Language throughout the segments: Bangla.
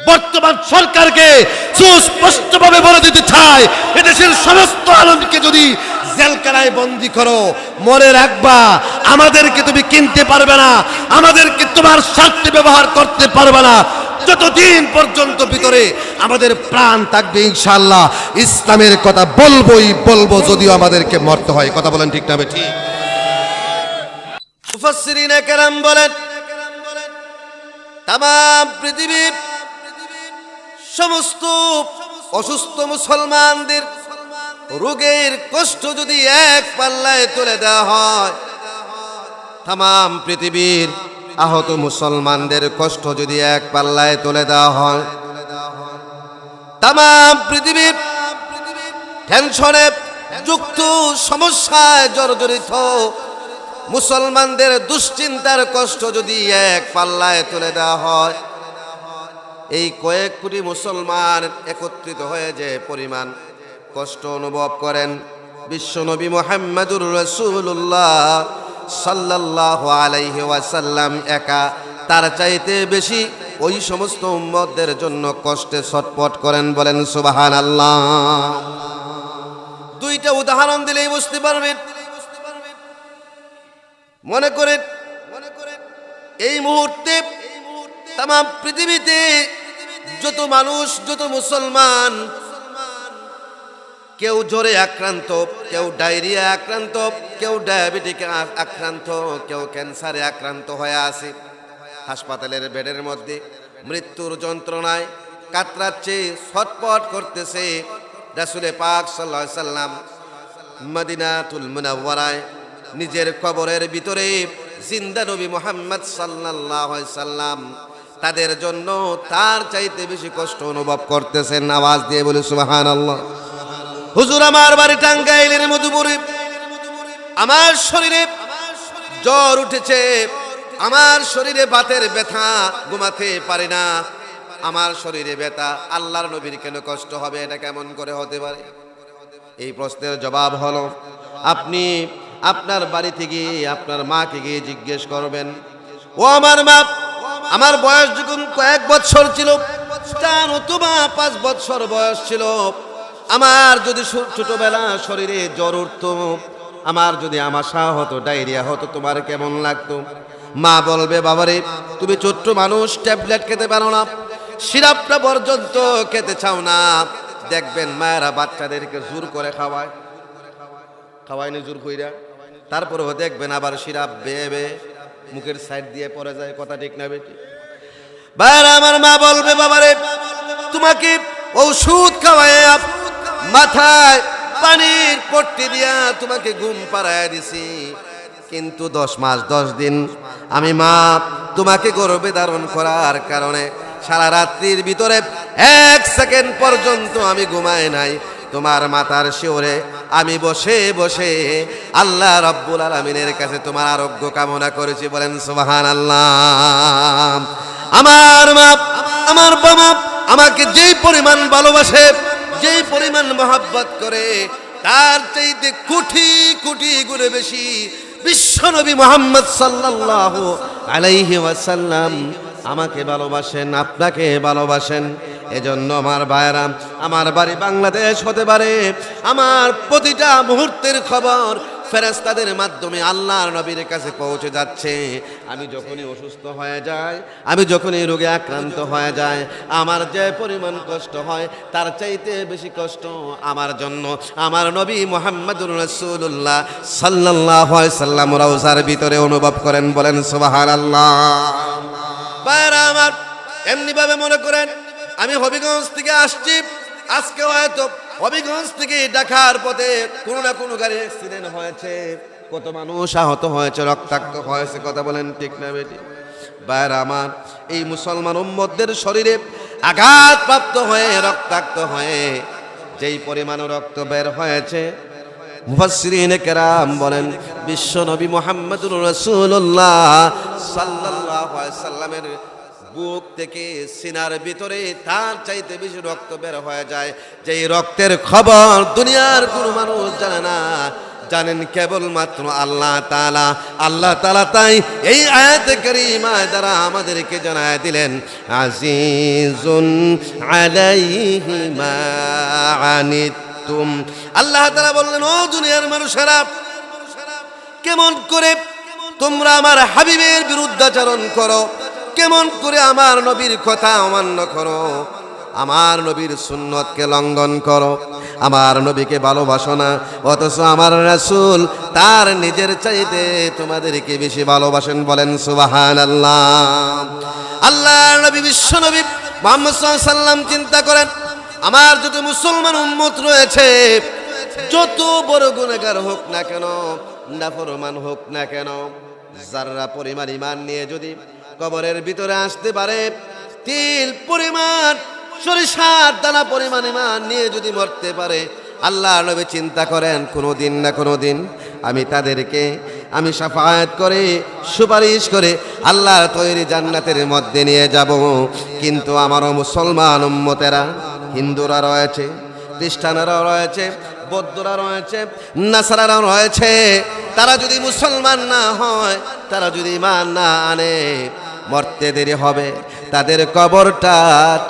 বর্তমান সরকারকে সুস্পষ্টভাবে বলে দিতে চাই, এদেশের সমস্ত আলেমকে যদি জেলখানায় বন্দী করো, মনে রাখবা আমাদেরকে তুমি কিনতে পারবে না, আমাদেরকে তোমার স্বার্থে ব্যবহার করতে পারবে না। যতদিন পর্যন্ত ভিতরে আমাদের প্রাণ থাকবে ইনশাআল্লাহ ইসলামের কথা বলবোই বলবো, যদিও আমাদেরকে মরতে হয়। কথা বলেন ঠিক না ঠিক? মুফাসসিরিনে কেরাম বলেন, তামাম পৃথিবীর সমস্ত অসুস্থ মুসলমানদের রোগের কষ্ট যদি এক পাল্লায় তুলে দেওয়া হয়, তামাম পৃথিবীর আহত মুসলমানদের কষ্ট যদি এক পাল্লায় তুলে দেওয়া হয়, তামাম পৃথিবীর টেনশনে যুক্ত সমস্যায় জর্জরিত মুসলমানদের দুশ্চিন্তার কষ্ট যদি এক পাল্লায় তুলে দেওয়া হয়, এই কয়েক কোটি মুসলমান একত্রিত হয়ে যে পরিমাণ কষ্ট অনুভব করেন, বিশ্বনবী মুহাম্মদুর রাসূলুল্লাহ সাল্লাল্লাহু আলাইহি ওয়াসাল্লাম একা তার চাইতে বেশি ওই সমস্ত উম্মতদের জন্য কষ্টে ছটফট করেন। বলেন সুবহানাল্লাহ। দুইটা উদাহরণ দিলেই বুঝতে পারবেন। মনে করেন এই মুহূর্তে তামাম পৃথিবীতে যত মানুষ, যত মুসলমান, কেউ জ্বরে আক্রান্ত, কেউ ডায়রিয়া আক্রান্ত, কেউ ডায়াবেটিকে আক্রান্ত, কেউ ক্যান্সারে আক্রান্ত হয়ে আছে, হাসপাতালের বেডের মধ্যে মৃত্যুর যন্ত্রণায় কাতরাচ্ছে, ছটফট করতেছে। রাসূলে পাক সাল্লাল্লাহু আলাইহি সাল্লাম মদিনাতুল মুনাওয়ারায় নিজের কবরের ভিতরে জিন্দা নবী মুহাম্মদ সাল্লাল্লাহু আলাইহি সাল্লাম তাদের জন্য তার চাইতে বেশি কষ্ট অনুভব করতেছেন। আওয়াজ দিয়ে বলি সুবহানাল্লাহ। হুজুর, আমার বাড়ি টাঙ্গাইলের মধুপুরে, আমার শরীরে জ্বর উঠেছে, আমার শরীরে বাতের ব্যথা, ঘুমাতে পারি না, আমার শরীরে ব্যথা, আল্লাহর নবীর কেন কষ্ট হবে? এটা কেমন করে হতে পারে? এই প্রশ্নের জবাব হলো, আপনি আপনার বাড়িতে গিয়ে আপনার মাকে গিয়ে জিজ্ঞেস করবেন, ও আমার মা, আমার বয়স যখন কয়েক বছর ছিল, 4 অথবা 5 বছর বয়স ছিল, আমার যদি ছোটবেলা শরীরে জ্বর উঠতো, আমার যদি আমাশা হতো, ডায়রিয়া হতো, তোমার কেমন লাগতো? মা বলবে, বাবারে তুমি ছোট্ট মানুষ, ট্যাবলেট খেতে পারো না, সিরাপটা পর্যন্ত খেতে চাও না। দেখবেন মায়েরা বাচ্চাদেরকে জোর করে খাওয়ায় না জোর কইরা, তারপরেও দেখবেন আবার সিরাপ বেয়ে বেয়ে মুখের সাইড দিয়ে পড়ে যায়। কথা ঠিক না বেটি? বাইরে আমার মা বলবে, বাবারে তোমাকে ঔষধ খাওয়ায় মাথায় পানির পট্টি দিয়া তোমাকে ঘুম পাড়ায় দিছি, কিন্তু 10 মাস 10 দিন আমি মা তোমাকে গর্ভে ধারণ করার কারণে সারা রাত্রির ভিতরে 1 সেকেন্ড পর্যন্ত আমি ঘুমাই নাই। তোমার মাথার শিওরে আমি বসে বসে আল্লাহ রাব্বুল আলামিনের কাছে তোমার আরোগ্য কামনা করেছি। বলেন সুবহানাল্লাহ। আমার মা, আমার বাবা আমাকে যেই পরিমাণ ভালোবাসে, যেই পরিমাণ মহব্বত করে, তার চাইতে কোটি কোটি গুণে বেশি বিশ্বনবী মুহাম্মদ সাল্লাল্লাহু আলাইহি ওয়াসাল্লাম আমাকে ভালোবাসেন, আপনাকে ভালোবাসেন। এজন্য আমার ভাইরা, আমার বাড়ি বাংলাদেশ হতে পারে, আমার প্রতিটা মুহূর্তের খবর ফেরেশতাদের মাধ্যমে আল্লাহর নবীর কাছে পৌঁছে যাচ্ছে। আমি যখনই অসুস্থ হয়ে যাই, আমি যখনই রোগে আক্রান্ত হয়ে যাই, আমার যে পরিমাণ কষ্ট হয় তার চাইতে বেশি কষ্ট আমার জন্য আমার নবী মুহাম্মদুর রাসূলুল্লাহ সাল্লাল্লাহু আলাইহি সাল্লাম রওজার ভিতরে অনুভব করেন। বলেন সুবহানাল্লাহ। ভাইরা আমার, এমনি ভাবে মনে করেন আমি হবিগঞ্জ থেকে আসছি, আজকে হয়তো হবিগঞ্জ থেকে ঢাকার পথে কোনো না কোনো গাড়ি অ্যাক্সিডেন্ট হয়েছে, কত মানুষ আহত হয়েছে, রক্তাক্ত হয়েছে। কথা বলেন ঠিক না বেটি? ভাইরা আমার, এই মুসলমান উম্মতদের শরীরে আঘাতপ্রাপ্ত হয়ে রক্তাক্ত হয়ে যেই পরিমাণ রক্ত বের হয়েছে, মুফাসসিরিনে কেরাম বলেন বিশ্ব নবী মুহাম্মদুর রাসূলুল্লাহ সাল্লাল্লাহু আলাইহি সাল্লামের বুক থেকে সিনার ভিতরে তার চাইতে বেশি রক্ত বের হয়ে যায়, যেই রক্তের খবর দুনিয়ার কোনো মানুষ জানে না, জানেন কেবলমাত্র আল্লাহ তাআলা। আল্লাহ তাআলা তাই এই আয়াতে কারীমা দ্বারা আমাদেরকে জানায় দিলেন, আজিজুন আলাইহি মা আনিতুম। আল্লাহ তাআলা বললেন, ও দুনিয়ার মানুষেরা, কেমন করে তোমরা আমার হাবিবের বিরুদ্ধাচরণ করো, কেমন করে আমার নবীর কথা অমান্য করো, আমার নবীর সুন্নতকে লঙ্ঘন করো, আমার নবীকে ভালোবাসো না, অথচ আমার রাসূল তার নিজের চাইতে তোমাদেরকে বেশি ভালোবাসেন। বলেন সুবহানাল্লাহ। আল্লাহর নবী বিশ্ব নবী মুহাম্মদ সাল্লাল্লাহু আলাইহি ওয়াসাল্লাম চিন্তা করেন, আমার যত মুসলমান উম্মত রয়েছে, যত বড় গুনাহগার হোক না কেন, নাফরমান হোক না কেন, যারা পরিমাণ ঈমান নিয়ে যদি কবরের ভিতরে আসতে পারে, তিল পরিমাণ সরিষার দানা পরিমাণ ঈমান নিয়ে যদি মরতে পারে, আল্লাহ নবী চিন্তা করেন, কোনোদিন না কোনোদিন আমি তাদেরকে আমি শাফায়াত করে সুপারিশ করে আল্লাহর তৈরি জান্নাতের মধ্যে নিয়ে যাব। কিন্তু আমারও মুসলমান উম্মতেরা, হিন্দুরা রয়েছে, খ্রিস্টানরা রয়েছে, বৌদ্ধরা রয়েছে, নাসারারা রয়েছে, তারা যদি মুসলমান না হয়, তারা যদি ঈমান না আনে, মরতে দেরি হবে, তাদের কবরটা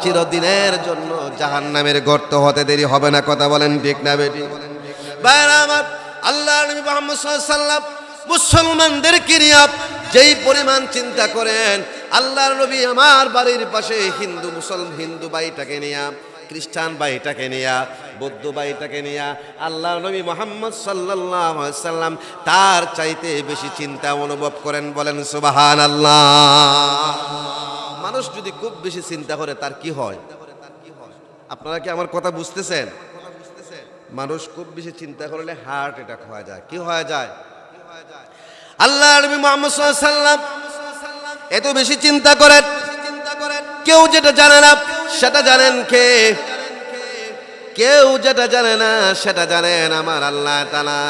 চিরদিনের জন্য জাহান্নামের গর্ত হতে দেরি হবে না। কথা বলেন ঠিক না বেটি? ভাইরা আমার, আল্লাহর নবী মুহাম্মদ সাল্লাল্লাহু আলাইহি ওয়াসাল্লাম মুসলমানদেরকে নিয়ে যেই পরিমাণ চিন্তা করেন, আল্লাহর নবী আমার বাড়ির পাশে হিন্দু ভাইটাকে নিয়ে, খ্রিস্টান ভাইটাকে নিয়ে, বৌদ্ধ ভাইটাকে নিয়ে আল্লাহর নবী মুহাম্মদ সাল্লাল্লাহু আলাইহি ওয়াসাল্লাম তার চাইতে বেশি চিন্তা অনুভব করেন। বলেন সুবহানাল্লাহ। মানুষ যদি খুব বেশি চিন্তা করে তার কি হয়? আপনারা কি আমার কথা বুঝতেছেন? মানুষ খুব বেশি চিন্তা করলে হার্ট অ্যাটাক হয়ে যায়। কি হয়ে যায়? আল্লাহর নবী মুহাম্মদ সাল্লাল্লাহু আলাইহি ওয়াসাল্লাম এত বেশি চিন্তা করেন, কেউ যেটা জানে না সেটা জানেন কে? কেউ যেটা জানে না সেটা জানেন আমার আল্লাহ তাআলা।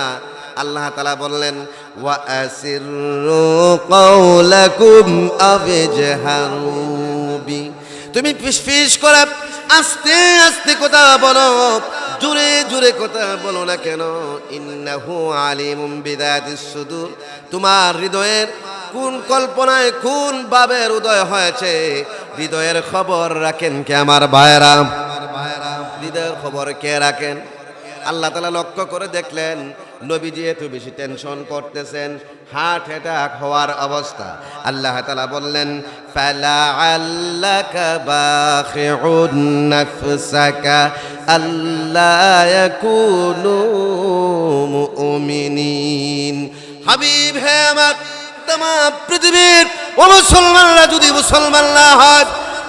আল্লাহ তাআলা বললেন, ওয়া আসিররু কাওলাকুম আবিজহারু বি, তুমি ফিসফিস করে আস্তে আস্তে কথা বলো, জোরে জোরে কথা বলো না কেন, ইন্নাহু আলিমুম বিযাতিস সুদূর, তোমার হৃদয়ের কোন কল্পনায় কোন ভাবের উদয় হয়েছে, হৃদয়ের খবর রাখেন কে আমার ভাইরা? হৃদয়ের খবর কে রাখেন? আল্লাহ তাআলা লক্ষ্য করে দেখলেন, নবীজি এত বেশি টেনশন করতেছেন, হার্ট অ্যাটাক হওয়ার অবস্থা। আল্লাহ তাআলা বললেন, ফালাআল্লাকা বাখিউন নাফসাকা আল্লা ইয়াকুনু মুমিনিন। হাবিব হে আমার, तमाम পৃথিবীর ও মুসলমানরা যদি মুসলমান না হয়,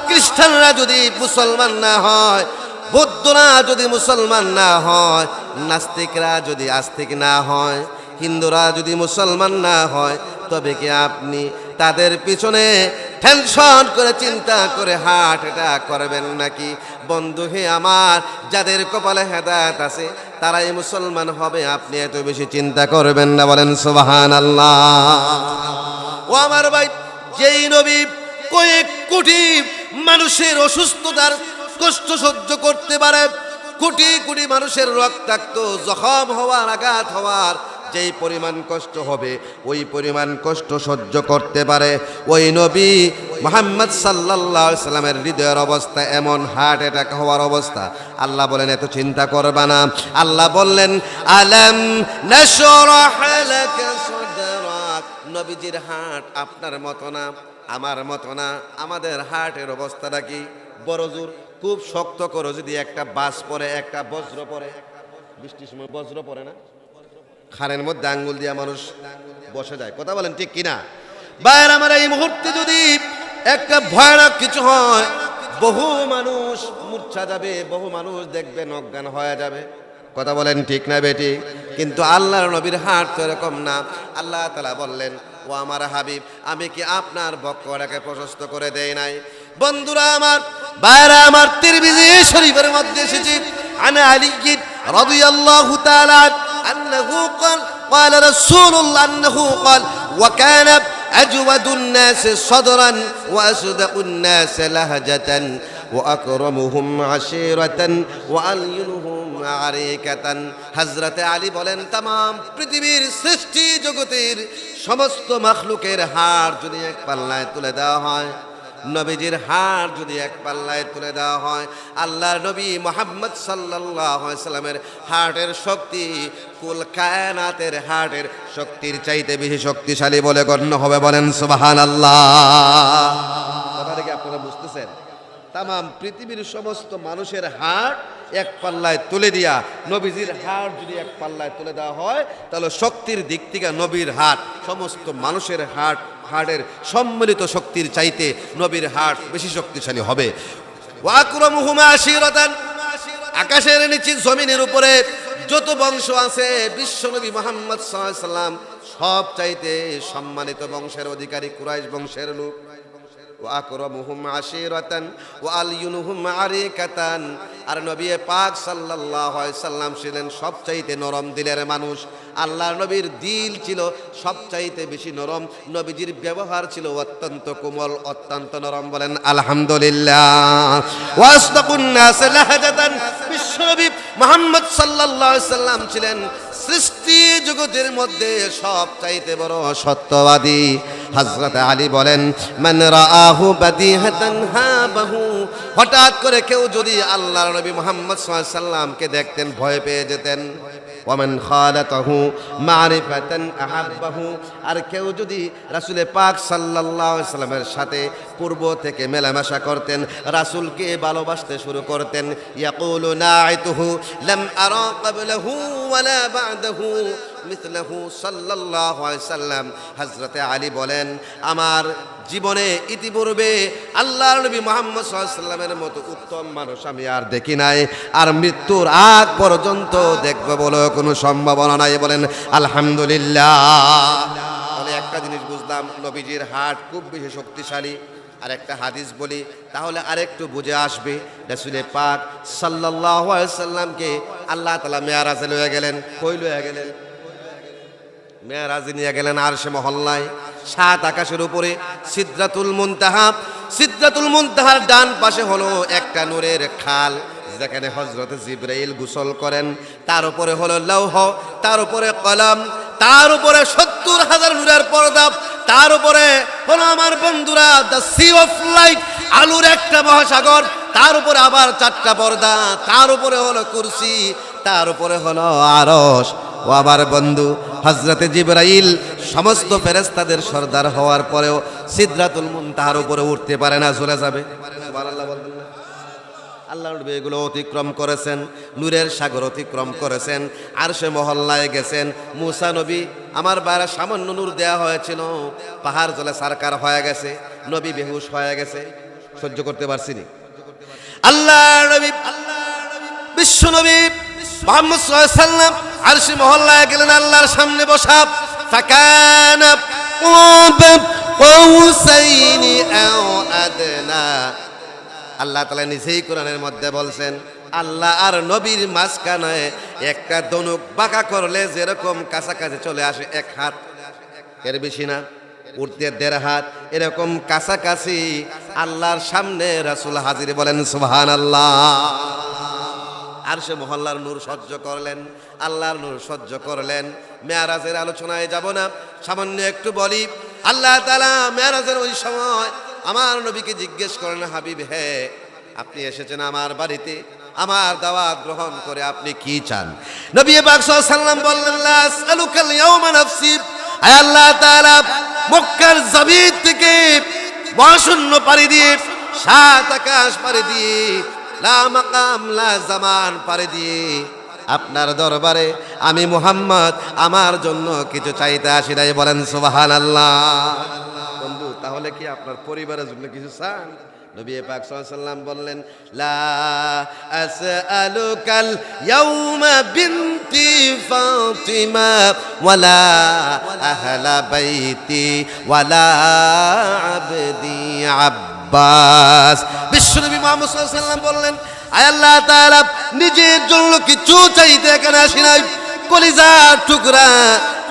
খ্রিস্টানরা যদি মুসলমান না হয়, বৌদ্ধরা যদি মুসলমান না হয়, নাস্তিকরা যদি আস্তিক না হয়, হিন্দুরা যদি মুসলমান না হয়, তবে কি আপনি তাদের পিছনে টেনশন করে চিন্তা করে হার্ট অ্যাটাক করবেন নাকি? বন্ধু হে আমার, যাদের কপালে হেদায়েত আছে তারাই মুসলমান হবে, আপনি এত বেশি চিন্তা করবেন না। বলেন সুবহানাল্লাহ। ও আমার ভাই, যেই নবী কয়েক কোটি মানুষের অসুস্থতার কষ্ট সহ্য করতে পারে, কোটি কোটি মানুষের রক্তাক্ত জখম হওয়ার, আঘাত হওয়ার যেই পরিমাণ কষ্ট হবে, ওই পরিমাণ কষ্ট সহ্য করতে পারে, ওই নবী মুহাম্মদ সাল্লাল্লাহু আলাইহি সাল্লামের হৃদয়ের অবস্থা এমন, হার্ট অ্যাটাক হওয়ার অবস্থা। আল্লাহ বলেন এত চিন্তা করবা না। আল্লাহ বললেন, আলাম নাশরাহ লাকা সাদরাক, নবীজির হার্ট আপনার মতো না, আমার মতো না। আমাদের হার্টের অবস্থাটা কি? বড় জোর খুব শক্ত করে যদি একটা বাস পরে, একটা বজ্র পরে, বৃষ্টির সময় বজ্র পড়ে না, খানের মধ্যে আঙ্গুল দিয়ে মানুষ বসে যায়। কথা বলেন ঠিক কিনা? বাইরে আমার এই মুহূর্তে যদি একটা ভয়ানক কিছু হয়, বহু মানুষ মূর্ছা যাবে, বহু মানুষ দেখবেন অজ্ঞান হয়ে যাবে। কথা বলেন ঠিক না বেটি? কিন্তু আল্লাহর নবীর হার্ট তো এরকম না। আল্লাহ তাআলা বললেন, ও আমার হাবিব, আমি কি আপনার বক্ষটাকে প্রশস্ত করে দেই নাই? বন্ধুরা আমার, বাইরে আমার, তিরমিজি শরীফের মধ্যে এসেছে, আনা আলী রাদিয়াল্লাহু তাআলা أنه قال رسول الله أنه قال وكان أجود الناس صدرا وأصدق الناس لهجة وأكرمهم عشيرة وألينهم আরিকাতান। হযরতে আলী বলেন তামাম পৃথিবীর সৃষ্টি জগতের সমস্ত মাখলুকের হাড় যদি এক পাল্লায় তুলে দেওয়া হয়, নবীজির হাড় যদি এক পাল্লায় তুলে দেওয়া হয়, আল্লাহর নবী মুহাম্মদ সাল্লাল্লাহু আলাইহি সাল্লামের হার্টের শক্তি কুল কায়নাতের হার্টের শক্তির চাইতে বেশি শক্তিশালী বলে গণ্য হবে। বলেন সুবহানাল্লাহ। কথাটা কি আপনারা বুঝতেছেন? তামাম পৃথিবীর সমস্ত মানুষের হাড় এক পাল্লায় তুলে দিয়া নবীজির হাড় যদি এক পাল্লায় তুলে দেওয়া হয়, তাহলে শক্তির দিক থেকে নবীর হাড় সমস্ত মানুষের হাড়ের সম্মিলিত শক্তির চাইতে নবীর হাড় বেশি শক্তিশালী হবে। ওয়া আকরামুহুমা আশিরাতান। আকাশের নিচে জমিনের উপরে যত বংশ আছে বিশ্বনবী মুহাম্মদ সাল্লাল্লাহু আলাইহি সাল্লাম সব চাইতে সম্মানিত বংশের অধিকারী কুরাইশ বংশের লোক। ওয়া আকরামুহুম আশিরাতান ওয়া আলয়ুনুহুম আরিকাতান। আর নবী পাক সাল্লাল্লাহু আলাইহি সাল্লাম ছিলেন সবচাইতে নরম দিলের মানুষ। আল্লাহর নবীর দিল ছিল সবচাইতে বেশি নরম, নবীজির ব্যবহার ছিল অত্যন্ত কোমল, অত্যন্ত নরম। বলেন আলহামদুলিল্লাহ। ওয়াসতাকুন নাস লাহাজাতান। বিশ্বনবী মুহাম্মদ সাল্লাল্লাহু আলাইহি সাল্লাম ছিলেন সৃষ্টি জগতের মধ্যে সবচাইতে বড় সত্যবাদী। হযরত আলী বলেন মান রাআহু বাদিহাতান হাবাহু। হঠাৎ করে কেউ যদি আল্লাহর নবী মুহাম্মদ সাল্লাল্লাহু আলাইহি সাল্লামকে দেখতেন ভয় পেয়ে যেতেন। ওয়ামান খালাতাহু মারিফাতান আহাব্বাহু। আর কেউ যদি রাসূল পাক সাল্লাল্লাহু আলাইহি সাল্লামের সাথে পূর্ব থেকে মেলামেশা করতেন, রাসূলকে ভালোবাসতে শুরু করতেন। ইয়াকুলু নাইতুহু লাম আরা ক্বাবলাহু ওয়ালা বা'দাহু মিথলাহু সাল্লাল্লাহু আলাইহি সাল্লাম। হযরতে আলী বলেন আমার জীবনে ইতিপূর্বে আল্লাহর নবী মুহাম্মদ সাল্লাল্লাহু আলাইহি সাল্লামের মতো উত্তম মানুষ আমি আর দেখি নাই, আর মৃত্যুর আগ পর্যন্ত দেখব বলে কোনো সম্ভাবনা নাই। বলেন আলহামদুলিল্লাহ। তাহলে একটা জিনিস বুঝলাম, নবীজির হার্ট খুব বেশি শক্তিশালী। আর একটা হাদিস বলি তাহলে আরেকটু বুঝে আসবে। রাসূল পাক সাল্লাল্লাহু আলাইহি সাল্লামকে আল্লাহ তাআলা মেরাজে লয়ে গেলেন। কই লয়ে গেলেন? মেরাজে নিয়ে গেলেন আরশে মহল্লায়, সাত আকাশের উপরে সিদরাতুল মুনতাহা। সিদরাতুল মুনতাহার ডান পাশে হলো একটা নূরের খাল যেখানে হযরত জিবরাইল গোসল করেন। তার উপরে হলো লৌহ, তার উপরে কলম, তার উপরে ৭০,০০০ নূরের পর্দা, তার উপরে হলো আমার বন্ধুরা দ্য সি অফ লাইট, আলোর একটা মহাসাগর, তার উপরে আবার ৪টা পর্দা, তার উপরে হলো কুরসি, তার উপরে হলো আরশ। ও আমার বন্ধু হযরতে জিবরাইল সমস্ত ফেরেশতাদের সর্দার হওয়ার পরেও সিদরাতুল মুনতাহার উপরে উঠতে পারে না, চলে যাবে। সুবহানাল্লাহ বলবেন না? আল্লাহর নবী এগুলো অতিক্রম করেছেন, নূরের সাগর অতিক্রম করেছেন, আরশে মহল্লায় গেছেন। মুসা নবী আমার বাইরে সামান্য নূর দেয়া হয়েছিল, পাহাড় জলে সারকার হয়ে গেছে, নবী বেহুশ হয়ে গেছে, সহ্য করতে পারছিনি। আল্লাহর নবী বিশ্ব নবী মুহাম্মদ সাল্লাল্লাহু আলাইহি সাল্লাম আরশে মহল্লায় গেলেন, আল্লাহর সামনে বসা। ফাকানা কাউসাইনি আও আদনা। আল্লাহ তাআলা নিজেই কোরআনের মধ্যে বলছেন আল্লাহ আর নবীর মাঝখানে একটা ধনুক বাঁকা করলে যেরকম কাছাকাছি চলে আসে ১ হাত, এর বেশি না, উঠতে ১.৫ হাত, এরকম কাছাকাছি আল্লাহর সামনে রাসূল হাজির। বলেন সুবহানাল্লাহ। আরশে মহল্লার নূর সহ্য করলেন, আল্লাহর নূর সহ্য করলেন। মেরাজের আলোচনায় যাব না, সামান্য একটু বলি। আল্লাহ তাআলা মেরাজের ওই সময় আমার নবীকে জিজ্ঞেস করেন হাবিব হে, আপনি এসেছেন আমার বাড়িতে, আমার দাওয়াত গ্রহণ করে আপনি কি চান? নবী পাক সাল্লাল্লাহু আলাইহি সাল্লাম বললেন লা আসআলুকাল ইয়াওমা নাফসি। আয় আল্লাহ তাআলা মক্কার জমিন থেকে মহাশূন্য পাড়ি দিয়ে, ৭ আকাশ পাড়ি দিয়ে, লা মাকাম লা জামান পাড়ি দিয়ে আপনার দরবারে আমি মুহাম্মদ আমার জন্য কিছু চাইতে আসি নাই। বলেন সুবহানাল্লাহ। বন্ধু তাহলে কি আপনার পরিবারের জন্য কিছু চান? নবী পাক সাল্লাল্লাহু আলাইহি সাল্লাম বললেন লা আসআলুকাল ইয়াওমা বিনতি ফাতিমা ওয়ালা আহলা বাইতি ওয়ালা আবদি আব্বাস। বিশ্বনবী মুহাম্মদ সাল্লাল্লাহু আলাইহি সাল্লাম বললেন আয় আল্লাহ তাআলা নিজের জন্য কিছু চাইতে এখানে আসি নাই, কলিজার টুকরা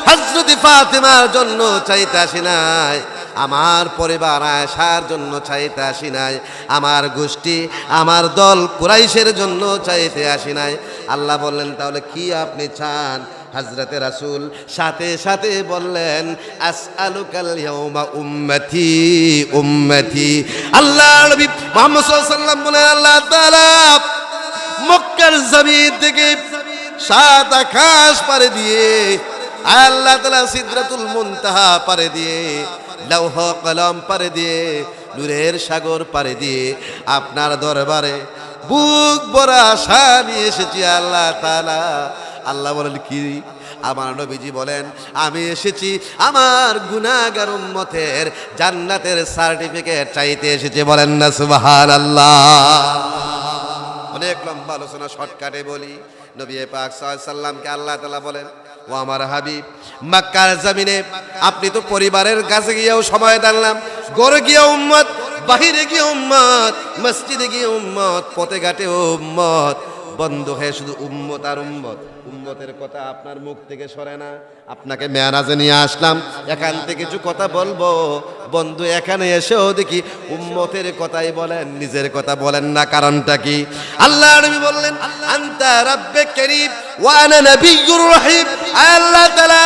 হযরত ফাতিমার জন্য চাইতে আসি নাই, আমার পরিবার আয়েশার জন্য চাইতে আসি নাই, আমার গোষ্ঠী আমার দল কুরাইশের জন্য চাইতে আসি নাই, আল্লাহ বললেন তাহলে কি আপনি চান? হযরতে রাসূল সাথে সাথে বললেন আসআলুকাল ইয়াউমা উম্মতি উম্মতি। আল্লাহ নবী মুহাম্মদ সাল্লাল্লাহু আলাইহি ওয়াসাল্লাম বলেন আল্লাহ তাআলা মক্কার জমিন থেকে 7 আকাশ পাড়ি দিয়ে, আল্লাহ তাআলা সিদরাতুল মুনতাহা পাড়ি দিয়ে, লৌহ কলম পাড়ি দিয়ে, নূরের সাগর পাড়ি দিয়ে আপনার দরবারে বুক ভরা আশা নিয়ে এসেছি আল্লাহ তাআলা। আল্লাহ বলেন কি? আমার নবীজি বলেন আমি এসেছি আমার গুনাহগার উম্মতের জান্নাতের সার্টিফিকেট চাইতে এসেছি। বলেন না সুবহানাল্লাহ। অনেক লম্বা আলোচনা শর্টকাটে বলি। নবী পাক সাল্লাল্লাহু আলাইহি সাল্লামকে আল্লাহ তাআলা বলেন ও আমার হাবিব, মক্কার জমিনে আপনি তো পরিবারের কাছে গিয়েও সময় দিলাম, ঘরে গিয়ে উম্মত, বাহিরে গিয়ে উম্মত, মসজিদে গিয়ে উম্মত, পথে ঘাটে উম্মত, বন্ধ হয়ে শুধু উম্মত আর উম্মত। উম্মতের কথা আপনার মুখ থেকে সরে না। আপনাকে মেরাজে নিয়ে আসলাম, এখান থেকে কিছু কথা বলবো। বন্ধু এখানে এসেও দেখি উম্মতের কথাই বলেন, নিজের কথা বলেন না। কারণটা কি? আল্লাহ নবী বললেন আনতা রাব্বে কারীম ওয়া আনা নাবিয়্যুর রহিম। আল্লাহ তাআলা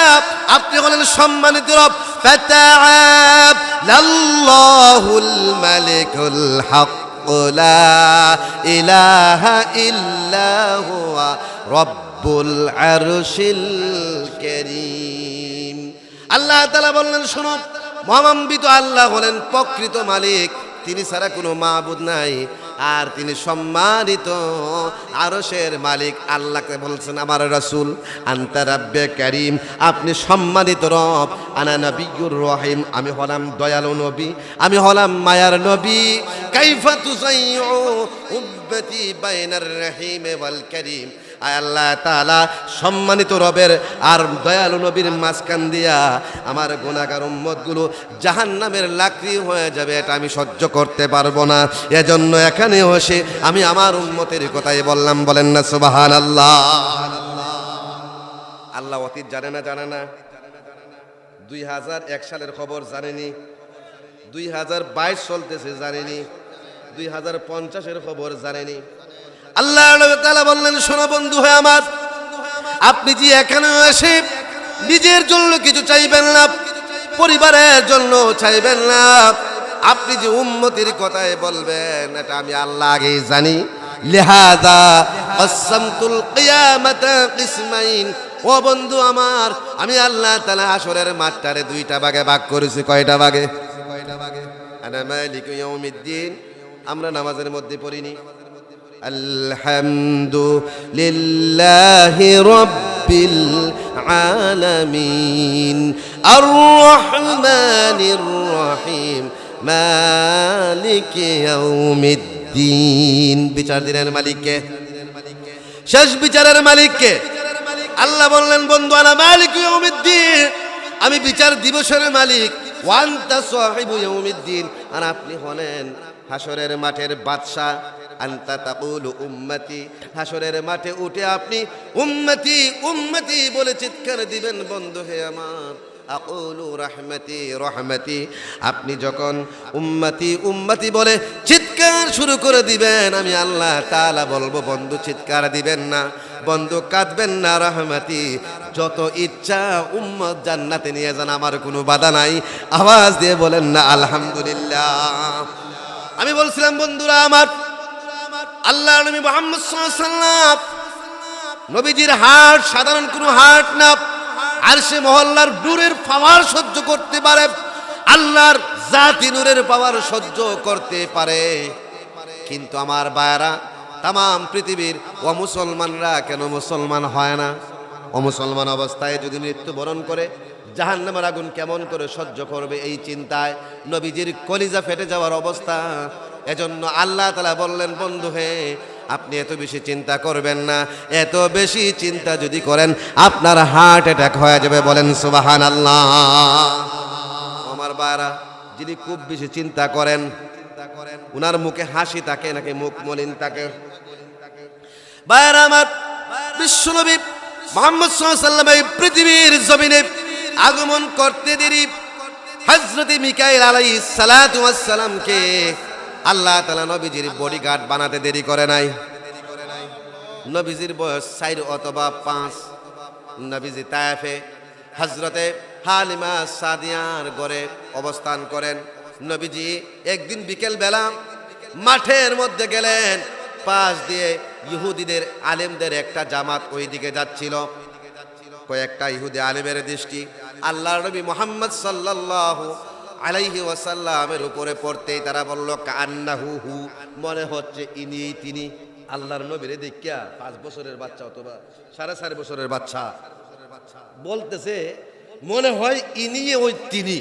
আপনি হলেন সম্মানিত রব। ফাতাআলাল্লাহুল মালিকুল হক লা ইলাহা ইল্লা হুয়া রব্বুল আরশিল কারীম। আল্লাহ তাআলা বললেন শোনো, মহামান্বিত আল্লাহ হলেন প্রকৃত মালিক, তিনি ছাড়া কোনো মাবুদ নাই, আর তিনি সম্মানিত আরশের মালিক। আল্লাহকে বলছেন আমার রাসূল আনতা রাব্বে কারীম, আপনি সম্মানিত রব। আনা নবিয়্যুর রহিম, আমি হলাম দয়ালু নবী, আমি হলাম মায়ার নবী। কাইফা তুযাইয়ু উম্মতি বাইনার রহিম ওয়াল কারীম। আল্লাহ তাআলা সম্মানিত রবের আর দয়ালু নবীর মাঝখান দিয়া আমার গুনাহগার উম্মতগুলো জাহান্নামের লাকড়ি হয়ে যাবে, এটা আমি সহ্য করতে পারবো না। এজন্য এখানে বসে আমি আমার উম্মতের কথাই বললাম। বলেন না সুবহানাল্লাহ। আল্লাহ অতীত জানে না? জানে না? 2001 সালের খবর জানেনি? 2022 চলতেছে জানেনি? 2050-এর খবর জানেনি? আল্লাহ তাআলা বললেন শোনো বন্ধু হয়ে আমার, আপনি যে এখানে এসে নিজের জন্য কিছু চাইবেন না, পরিবারের জন্য চাইবেন না, আপনি যে উম্মতির কথাই বলবেন, এটা আমি আল্লাহ আগেই জানি। লিহাযা কসসামতুল কিয়ামাতা কিসমাইন। ও বন্ধু আমার, আমি আল্লাহ তাআলা হাশরের মাঠটারে 2টা ভাগে ভাগ করেছি। কয়টা ভাগে? আনা মালিকু ইয়াউমিদ্দিন। আমরা নামাজের মধ্যে পড়িনি আলহামদুলিল্লাহি রাব্বিল আলামিন আর রহমানির রহিম মালিকি ইয়াউমিদ্দিন। বিচার দিনের মালিককে, শেষ বিচারের মালিককে। আল্লাহ বললেন বন্ধু আনা মালিকু ইয়াউমিদ্দিন, আমি বিচার দিবসের মালিক। ওয়া আনতা সাহিবু ইয়াউমিদ্দিন, আর আপনি হলেন হাশরের মাঠের বাদশা। আনতা তাকুলু উম্মতি, হাশরের মাঠে উঠে আপনি উম্মতি উম্মতি বলে চিৎকার দিবেন বন্ধু হে আমার। আকুলু রাহমাতি রাহমাতি, আপনি যখন উম্মতি উম্মতি বলে চিৎকার শুরু করে দিবেন, আমি আল্লাহ তাআলা বলবো বন্ধু চিৎকার দিবেন না, বন্ধু কাঁদবেন না, রাহমাতি যত ইচ্ছা উম্মত জান্নাতে নিয়ে যান, আমার কোনো বাধা নাই। আওয়াজ দিয়ে বলেন না আলহামদুলিল্লাহ। আমি বলছিলাম বন্ধুরা আমার, আল্লাহ নবী মুহাম্মদ সাল্লাল্লাহু আলাইহি ওয়াসাল্লাম নবীজির হার্ট সাধারণ কোনো হার্ট না, আরশে মহল্লার নূরের পাওয়ার সহ্য করতে পারে, আল্লাহর জাতি নূরের পাওয়ার সহ্য করতে পারে। কিন্তু আমার ভাইরা, তাম পৃথিবীর অমুসলমানরা কেন মুসলমান হয় না? অমুসলমান অবস্থায় যদি মৃত্যুবরণ করে জাহান্নামের আগুন কেমন করে সহ্য করবে? এই চিন্তায় নবীজির কলিজা ফেটে যাওয়ার অবস্থা। এজন্য আল্লাহ তাআলা বললেন বন্ধু হে, আপনি এত বেশি চিন্তা করবেন না, এত বেশি চিন্তা যদি করেন আপনার হার্ট অ্যাটাক হয়ে যাবে। বলেন সুবহানাল্লাহ। আমার ভাইরা, যিনি খুব বেশি চিন্তা করেন, উনার মুখে হাসি থাকে নাকি মুখ মলিন থাকে? ভাইরা আমার, বিশ্বনবী মুহাম্মদ সাল্লাল্লাহু আলাইহি ওয়াসাল্লাম এই পৃথিবীর জমিনে আগমন করতে দেরি হযরত মিকাইল আলাইহিস সালাতু ওয়াস সালামকে আল্লাহ তাআলা নবীজির বডিগার্ড বানাতে দেরি করে নাই। নবীজির বয়স 4 অথবা 5। নবীজি তায়েফে হযরতে হালিমা সাদিয়ার ঘরে অবস্থান করেন। নবীজি একদিন বিকেল বেলা মাঠের মধ্যে গেলেন, পাশ দিয়ে ইহুদিদের আলেমদের একটা জামাত ওই দিকে যাচ্ছিল। কয়েকটা ইহুদি আলেমের দৃষ্টি আল্লাহর নবী মুহাম্মদ সাল্লাল্লাহু আলাইহি ওয়াসাল্লামের উপরে পড়তেই তারা বলল, কান্নাহু হু, মনে হচ্ছে ইনি তিনি। আল্লাহর নবীর দেখিয়া 5 বছরের বাচ্চা অথবা 4.5 বছরের বাচ্চা বলতেছে, মনে হয় ইনি ওই তিনি।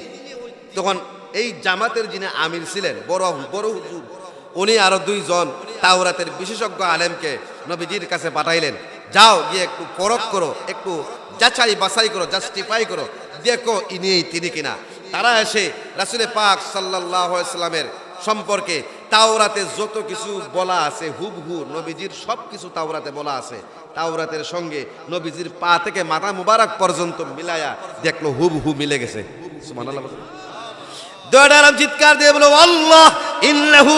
তখন এই জামাতের যিনি আমির ছিলেন, বড় হুজুর, উনি আরো 2 জন তাওরাতের বিশেষজ্ঞ আলেমকে নবীজির কাছে পাঠাইলেন, যাও গিয়ে একটু পরখ করো, একটু যাচাই বাছাই করো, জাস্টিফাই করো, দেখো ইনি তিনি কিনা। তারা এসে রাসূল পাক সাল্লাল্লাহু আলাইহি সাল্লামের সম্পর্কে তাওরাতে যত কিছু বলা আছে হুবহু নবীজির সব কিছু তাওরাতে বলা আছে, তাওরাতের সঙ্গে নবীজির পা থেকে মাথা মুবারক পর্যন্ত মিলায়া দেখলো হুবহু মিলে গেছে। সুবহানাল্লাহ। দৌড়ালাম, চিৎকার দিয়ে বলো আল্লাহ ইন্নাহু,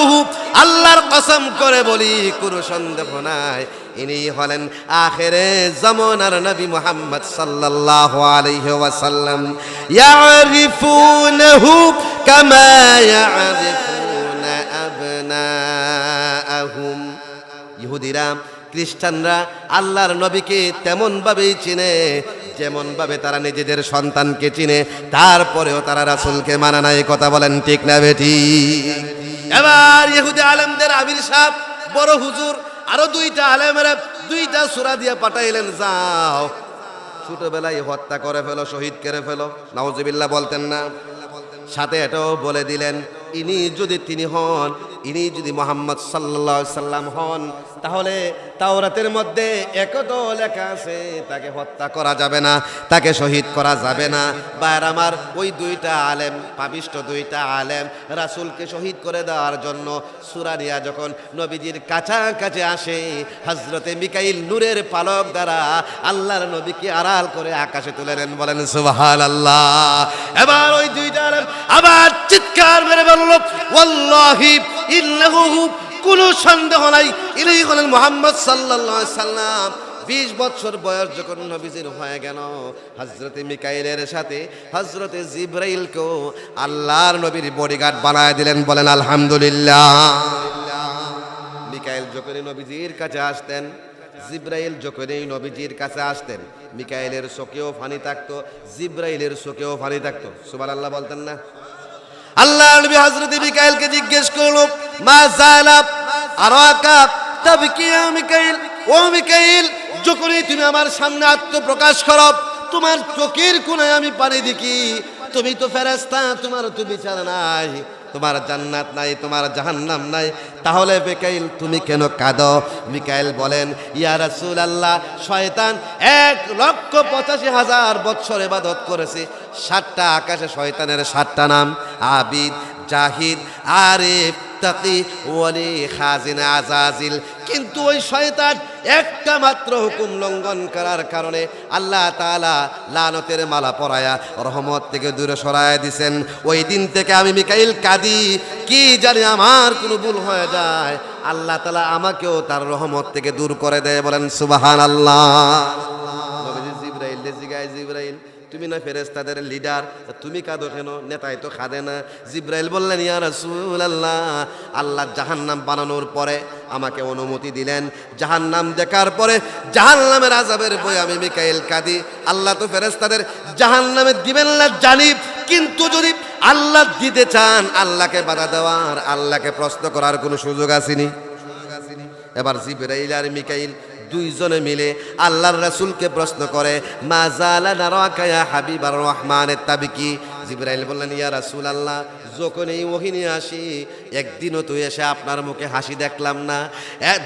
আল্লাহর কসম করে বলি কোনো সন্দেহ নাই, ইনি হলেন আখিরে জামানার নবী মুহাম্মদ সাল্লাল্লাহু আলাইহি ওয়াসাল্লাম। ইয়ারিফুনহু কামা ইয়ারিফুনা আবনাআহুম। ইহুদিরা, খ্রিস্টানরা আল্লাহর নবীকে তেমন ভাবেই চিনে যেমন ভাবে তারা নিজেদের সন্তানকে চিনে, তারপরেও তারা রাসূলকে মানে না। এই কথা বলেন ঠিক না বেঠিক? এবার ইহুদি আলেমদের আমির সাহেব বড় হুজুর আরো 2টা আলেমের 2টা সূরা দিয়ে পাঠাইলেন, যাও ছোটবেলায় হত্যা করে ফেলো, শহীদ করে ফেলো। নাউজুবিল্লাহ বলতেন না? সাথে এটাও বলে দিলেন, ইনি যদি তিনি হন, ইনি যদি মুহাম্মদ সাল্লাল্লাহু আলাইহি সাল্লাম হন, তাহলে তাওরাতের মধ্যে একতো লেখা আছে তাকে হত্যা করা যাবে না, তাকে শহীদ করা যাবে না। বাইর আমার ওই 2টা আলেম, পাপিষ্ঠ 2টা আলেম রাসূলকে শহীদ করে দেওয়ার জন্য সূরা নিয়া যখন নবীজির কাছাকাছি আসে, হযরতে মিকাইল নূরের পালক দ্বারা আল্লাহর নবীকে আড়াল করে আকাশে তুলে নেন। বলেন সুবহানাল্লাহ। এবার ওই 2টা আলেম আবার চিৎকার মেরে বলল, ওয়াল্লাহি ইন্নাহু, কোনো সন্দেহ নাই ইনি হলেন মুহাম্মদ সাল্লাল্লাহু আলাইহি সাল্লাম। 20 বছর বয়স যখন নবীজির হয়ে গেল, হযরতে মিকাইলের সাথে হযরতে জিবরাইলকেও আল্লাহর নবীর বডিগার্ড বানায় দিলেন। বলেন আলহামদুলিল্লাহ। মিকাইল যখনই নবীজির কাছে আসতেন, জিবরাইল যখনই নবীজির কাছে আসতেন, মিকাইলের চোখেও পানি থাকতো, জিবরাইলের চোখেও পানি থাকতো। সুবহানাল্লাহ বলতেন না? আল্লাহ নবী হযরত মিকাইলকে জিজ্ঞেস করলো, মা যালাব আরাকা তাবকি ইয়া মিকাইল, ও মিকাইল, যখনই তুমি আমার সামনে আত্মপ্রকাশ করো, তোমার চোখের কোণায় আমি পানি দেখি। তুমি তো ফেরেশতা, তোমার তো বিচার নাই, তোমার জান্নাত নাই, তোমার জাহান্নাম নাই, তাহলে মিকাইল তুমি কেন কাঁদো? মিকাইল বলেন, ইয়া রাসূলুল্লাহ, শয়তান 1,85,000 বছর ইবাদত করেছে। 7টা আকাশে শয়তানের 7টা নাম, আবিদ, জাহিদ, আরিফ, তাকি, ওয়ালি, খাজিন, আজাজিল। কিন্তু ওই শয়তান একটা মাত্র হুকুম লঙ্ঘন করার কারণে আল্লাহ তাআলা লানতের মালা পরায়া রহমত থেকে দূরে সরায় দিছেন। ওই দিন থেকে আমি মিকাইল কাঁদি, কি জানি আমার কোনো ভুল হয়ে যায়, আল্লাহ তাআলা আমাকেও তার রহমত থেকে দূর করে দেয়। বলেন সুবহানাল্লাহ। নবীজি জিবরাইল জিগায়, জিবরাইল তুমি না ফেরেশতাদের লিডার, তুমি কাঁদো কেন? নেতাই তো কাঁদে না। জিবরাইল বললেন, ইয়া রাসূলুল্লাহ, আল্লাহ জাহান্নাম বানানোর পরে আমাকে অনুমতি দিলেন, জাহান্নাম দেখার পরে জাহান্নামের আযাবের ভয়ে আমি মিকাইল কাঁদি। আল্লাহ তো ফেরেশতাদের জাহান্নামে দিবেন না জানি, কিন্তু যদি আল্লাহ দিতে চান, আল্লাহকে বাধা দেওয়ার, আল্লাহকে প্রশ্ন করার কোনো সুযোগ আসেনি। এবার জিবরাইল আর মিকাইল 2 জনে মিলে আল্লাহর রাসূলকে প্রশ্ন করে, মা যালা নারাকা ইয়া হাবিবার রহমানের তাবিকি। জিবরাইল বললেন, ইয়া রাসূলুল্লাহ, যখন এই ওহী নিয়ে আসি, একদিনও তো এসে আপনার মুখে হাসি দেখলাম না।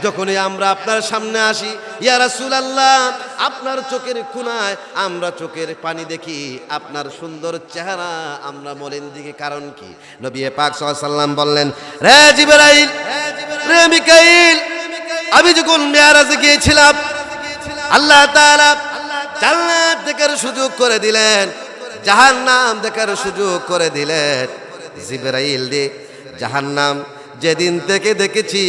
যখনই আমরা আপনার সামনে আসি, ইয়া রাসূলুল্লাহ, আপনার চোখের কোণায় আমরা চোখের পানি দেখি, আপনার সুন্দর চেহারা আমরা মলিন দিকে, কারণ কি? নবী পাক সাল্লাল্লাহু আলাইহি ওয়াসাল্লাম বললেন, রে জিবরাইল, রে মিকাইল, আমি যখন মেরাজে গিয়েছিলাম, আল্লাহ তাআলা জান্নাত দেখার সুযোগ করে দিলেন, জাহান্নাম দেখার সুযোগ করে দিলেন। জিবরাইল দিয়ে জাহান্নাম যেদিন থেকে দেখেছি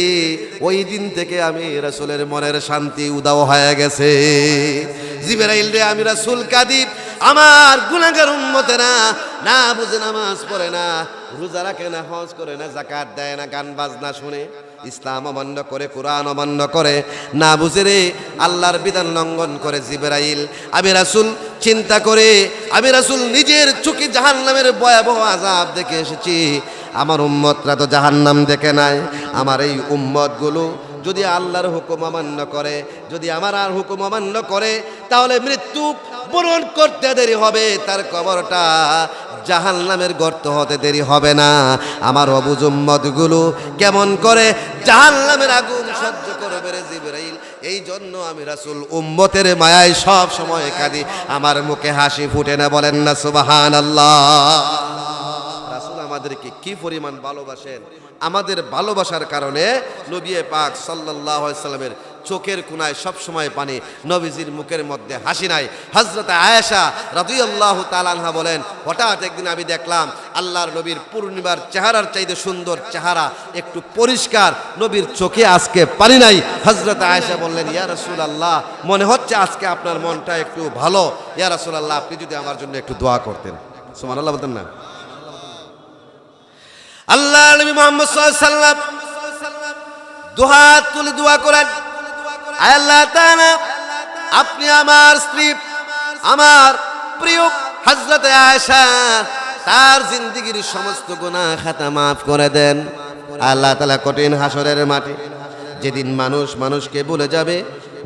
ওই দিন থেকে আমি রাসূলের মনের শান্তি উদাও হয়ে গেছে। জিবরাইল রে আমি রাসূল কাঁদি, আমার গুনাহগার উম্মতেরা না বুঝে নামাজ পড়ে না, রোজা রাখে না, হজ করে না, যাকাত দেয় না, গান বাজনা শুনে, ইসলাম অমান্য করে, কোরআন অমান্য করে, না বুঝে রে আল্লাহর বিধান লঙ্ঘন করে। জিবরাইল আমি রাসূল চিন্তা করে, আমি রাসূল নিজের চোখে জাহান্নামের ভয়াবহ আযাব দেখে এসেছি। আমার উম্মতরা তো জাহান্নাম দেখে নাই। আমার এই উম্মতগুলো যদি আল্লাহর হুকুম অমান্য করে, যদি আমার আর হুকুম অমান্য করে, তাহলে মৃত্যু বরণ করতে দেরি হবে, তার কবরটা জাহান্নামের গর্ত হতে দেরি হবে না। আমার অবুঝ উম্মতগুলো কেমন করে জাহান্নামের আগুন সহ্য করবে রে জিবরাইল। এই জন্য আমি রাসূল উম্মতের মায়ায় সব সময় কাঁদি, আমার মুখে হাসি ফুটে না, বলেন না সুবহানাল্লাহ। রাসূল আমাদেরকে কি পরিমাণ ভালোবাসেন, আমাদের ভালোবাসার কারণে নবী পাক সাল্লাল্লাহু আলাইহি সাল্লামের চোখের কোণায় সব সময় পানি, নবীজির মুখের মধ্যে হাসি নাই। হযরত আয়েশা রাদিয়াল্লাহু তাআলা আনহা বলেন, হঠাৎ একদিন আমি দেখলাম আল্লাহর নবীর পূর্ণিমার চেহারার চাইতে সুন্দর চেহারা, একটু পরিষ্কার, নবীর চোখে আজকে পানি নাই। হযরত আয়েশা বললেন, ইয়া রাসূলুল্লাহ, মনে হচ্ছে আজকে আপনার মনটা একটু ভালো। ইয়া রাসূলুল্লাহ, আপনি যদি আমার জন্য একটু দোয়া করতেন। সুবহানাল্লাহ বলতেন না? আল্লাহ নবী মুহাম্মদ সাল্লাল্লাহু আলাইহি সাল্লাম দুহাত তুলে দোয়া করেন, আল্লাহ তাআলা আপনি আমার স্ত্রী, আমার প্রিয় হযরত আয়েশা, তার জিন্দেগীর সমস্ত গুনাহ খাতা মাফ করে দেন। আল্লাহ তাআলা কঠিন হাসরের মাঠে যেদিন মানুষ মানুষকে ভুলে যাবে,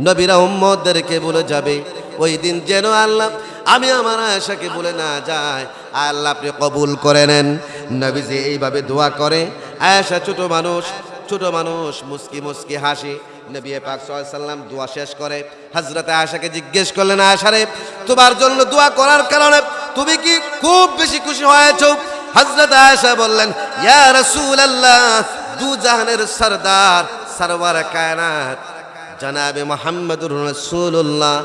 নবীরা উম্মতদেরকে ভুলে যাবে, ওই দিন যেন আল্লাহ আমি আমার আয়েশাকে ভুলে না যায়। আল্লাহ আপনি কবুল করে নেন। নবীজি এইভাবে দোয়া করে। আয়েশা ছোট মানুষ মুস্কি মুস্কি হাসি। নবী পাক সাল্লাল্লাহু আলাইহি সাল্লাম দোয়া শেষ করে হযরত আয়েশাকে জিজ্ঞেস করলেন, আয়েশা রে, তোমার জন্য দোয়া করার কারণে তুমি কি খুব বেশি খুশি হয়েছো? হযরত আয়েশা বললেন, ইয়া রাসূলুল্লাহ, দু জাহানের সরদার, সরওয়ার কায়নাত জনাবে মুহাম্মদুর রাসূলুল্লাহ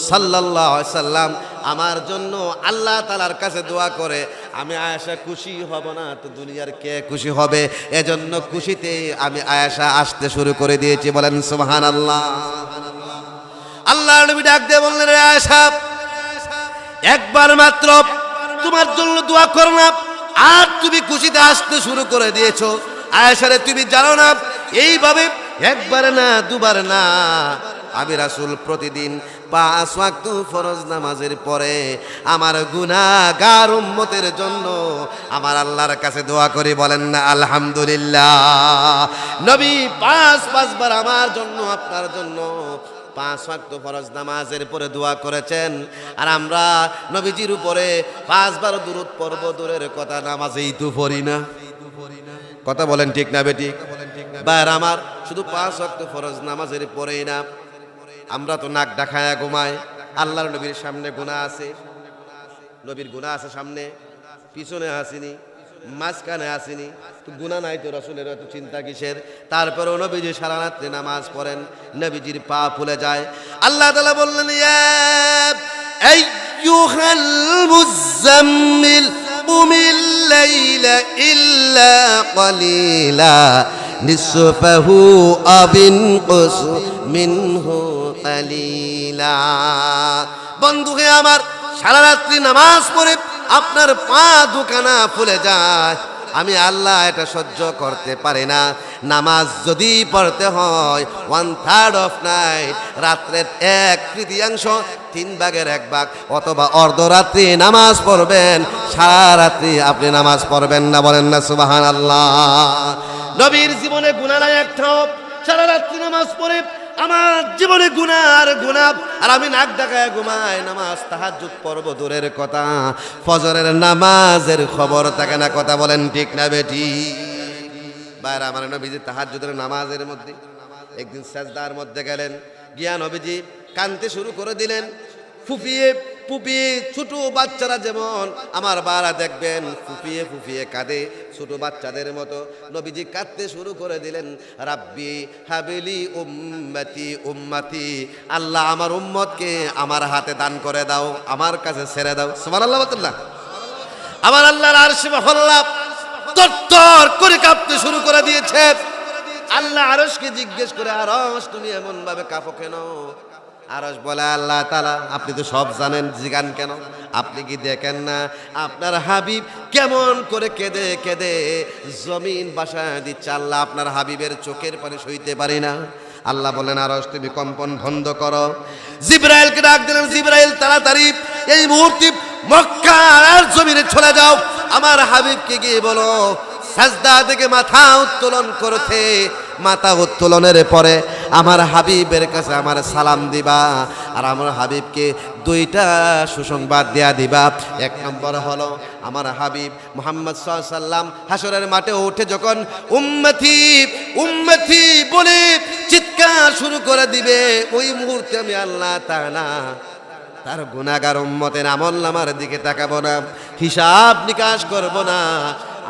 সাল্লাল্লাহু আলাইহি সাল্লাম আমার জন্য আল্লাহ তাআলার কাছে দোয়া করে, আমি আয়েশা খুশি হব না তো দুনিয়ার কে খুশি হবে? এজন্য খুশিতে আমি আয়েশা আসতে শুরু করে দিয়েছি। বলেন সুবহানাল্লাহ। আল্লাহর নবী ডাক দিয়ে বললেন, রে আয়েশা, একবার মাত্র তোমার জন্য দোয়া করলাম আর তুমি খুশিতে আসতে শুরু করে দিয়েছো। আয়েশা রে, তুমি জানো না এইভাবে একবার না দুবার না আমি রাসূল প্রতিদিন 5 ওয়াক্ত ফরজ নামাজের পরে আমার গুনাহগার উম্মতের জন্য আমার আল্লাহর কাছে দোয়া করি। বলেন না আলহামদুলিল্লাহ। নবী 5 বার আমার জন্য, আপনার জন্য 5 ওয়াক্ত ফরজ নামাজের পরে দোয়া করেছেন। আর আমরা নবীজির উপরে 5 বার দুরূদ পড়ব, দূরের কথা নামাজেই তো পড়ি না। কথা বলেন ঠিক না বেটি? ভাইরা আমার, শুধু 5 ওয়াক্ত ফরজ নামাজের পরেই না, আমরা তো নাক ডাকায়া ঘুমাই। আল্লাহর নবীর সামনে গুনাহ আছে, নবীর গুনাহ আছে সামনে, পিছনে আসেনি, মাঝখানে আসেনি, তো গুনাহ নাই তো রাসূলের এত চিন্তা কিসের? তারপরেও নবীজি সারা রাত্রি নামাজ পড়েন, নবীজির পা ফুলে যায়। আল্লাহ তাআলা বললেন, ইয়া আইয়ুহাল মুযাম্মিল কুমিল লাইলা ইল্লা ক্বালিলা নিসফাহু আবিনকুস মিনহু কালিলা। বন্ধু হে আমার, সারা রাত্রি নামাজ পড়ে আপনার পা দুখানা ফুলে যায়, আমি আল্লাহ এটা সহ্য করতে পারি না। নামাজ যদি পড়তে হয় 1/3 অফ নাইট, রাত্রের 1/3, 3 ভাগের 1 ভাগ অথবা অর্ধরাত্রি নামাজ পড়বেন, সারা রাত্রি আপনি নামাজ পড়বেন না। বলেন না সুবহানাল্লাহ। নবীর জীবনে গুনাহ নাই একটাও, সারা রাত্রি নামাজ পড়ে আমার জীবনে গুনাহ আর গুনাহ, আর আমি নাক ডাকায় ঘুমাই। নামাজ তাহাজ্জুদ পড়ব দূরের কথা, ফজরের নামাজের খবর থাকে না। কথা বলেন ঠিক না বেটি? বাইরে আমার নবীজি তাহাজ্জুদের নামাজের মধ্যে একদিন সাজদার মধ্যে গেলেন, গিয়া নবীজি কাঁদতে শুরু করে দিলেন, ফুপিয়ে ফুপিয়ে। ছোট বাচ্চারা যেমন আমার বারা দেখবেন ফুপিয়ে ফুপিয়ে কাঁদে, ছোট বাচ্চাদের মতো নবীজি কাঁদতে শুরু করে দিলেন, রাব্বি হাবিলি উম্মতি উম্মতি, আল্লাহ আমার উম্মতকে আমার হাতে দান করে দাও, আমার কাছে ছেড়ে দাও। সুবহানাল্লাহ বলতেন না? আমার আল্লাহর আরশে মহল্লা তরতর করে কাঁপতে শুরু করে দিয়েছে। আল্লাহ আরশকে জিজ্ঞেস করে, আরশ তুমি এমন ভাবে কাঁপো কেন? আরশ বলে, আল্লাহ তাআলা আপনি তো সব জানেন, জিগান কেন? আপনি কি দেখেন না আপনার হাবিব কেমন করে কেঁদে কেঁদে জমিন বাসায় দিচ্ছে? আল্লাহ আপনার হাবিবের চোখের পানি সইতে পারি না। আল্লাহ বলেন, আরশ তুমি কম্পন বন্ধ করো। জিবরাইলকে ডাক দিলেন, জিবরাইল তাড়াতাড়ি এই মুহূর্তে মক্কা আর জমিনে চলে যাও, আমার হাবিবকে গিয়ে বলো সাজদা থেকে মাথা উত্তোলন করতে। মাথা উত্তোলনের পরে আমার হাবিবের কাছে আমার সালাম দিবা, আর আমার হাবিবকে দুইটা সুসংবাদ দেয়া দিবা। এক নম্বর হলো, আমার হাবিব মুহাম্মদ সাল্লাল্লাহু আলাইহি সাল্লাম হাসরের মাঠে উঠে যখন উম্মতি উম্মতি বলে চিৎকার শুরু করে দিবে, ওই মুহূর্তে আমি আল্লাহ তাআলা তার গুনাহগার উম্মতের আমলনামার দিকে তাকাবো না, হিসাব নিকাশ করব না।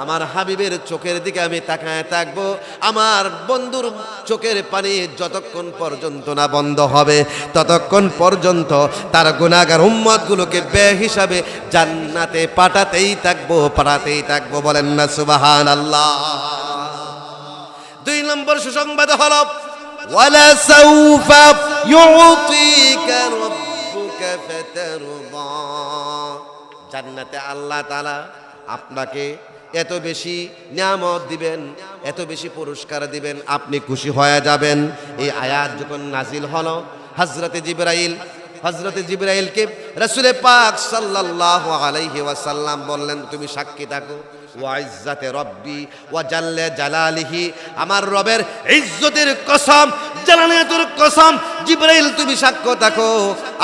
আমার হাবিবের চোখের দিকে আমি তাকায় থাকবো। আমার বন্ধুর চোখের পানি যতক্ষণ পর্যন্ত না বন্ধ হবে, ততক্ষণ পর্যন্ত তার গুনাহগার উম্মতগুলোকে বেহিসাবে জান্নাতে পাঠাতেই থাকবো। বলেন না সুবহানাল্লাহ। দুই নম্বর সুসংবাদ হলো, ওয়ালা সাউফা ইউতিকা রাব্বুকা ফাতারদা। জান্নাতে আল্লাহ তাআলা আপনাকে এত বেশি নিয়ামত দিবেন, এত বেশি পুরস্কার দিবেন, আপনি খুশি হয়ে যাবেন। এই আয়াত যখন নাজিল হলো, হযরতে জিবরাইলকে রাসূল পাক সাল্লাল্লাহু আলাইহি ওয়াসাল্লাম বললেন, তুমি সাক্ষী থাকো। ওয়া ইজ্জাতে রব্বি ওয়া জাল্লা জালালিহি, আমার রবের ইজ্জতের কসম, জালালিয়াতুর কসম, জিবরাইল তুমি সাক্ষ্য থাকো,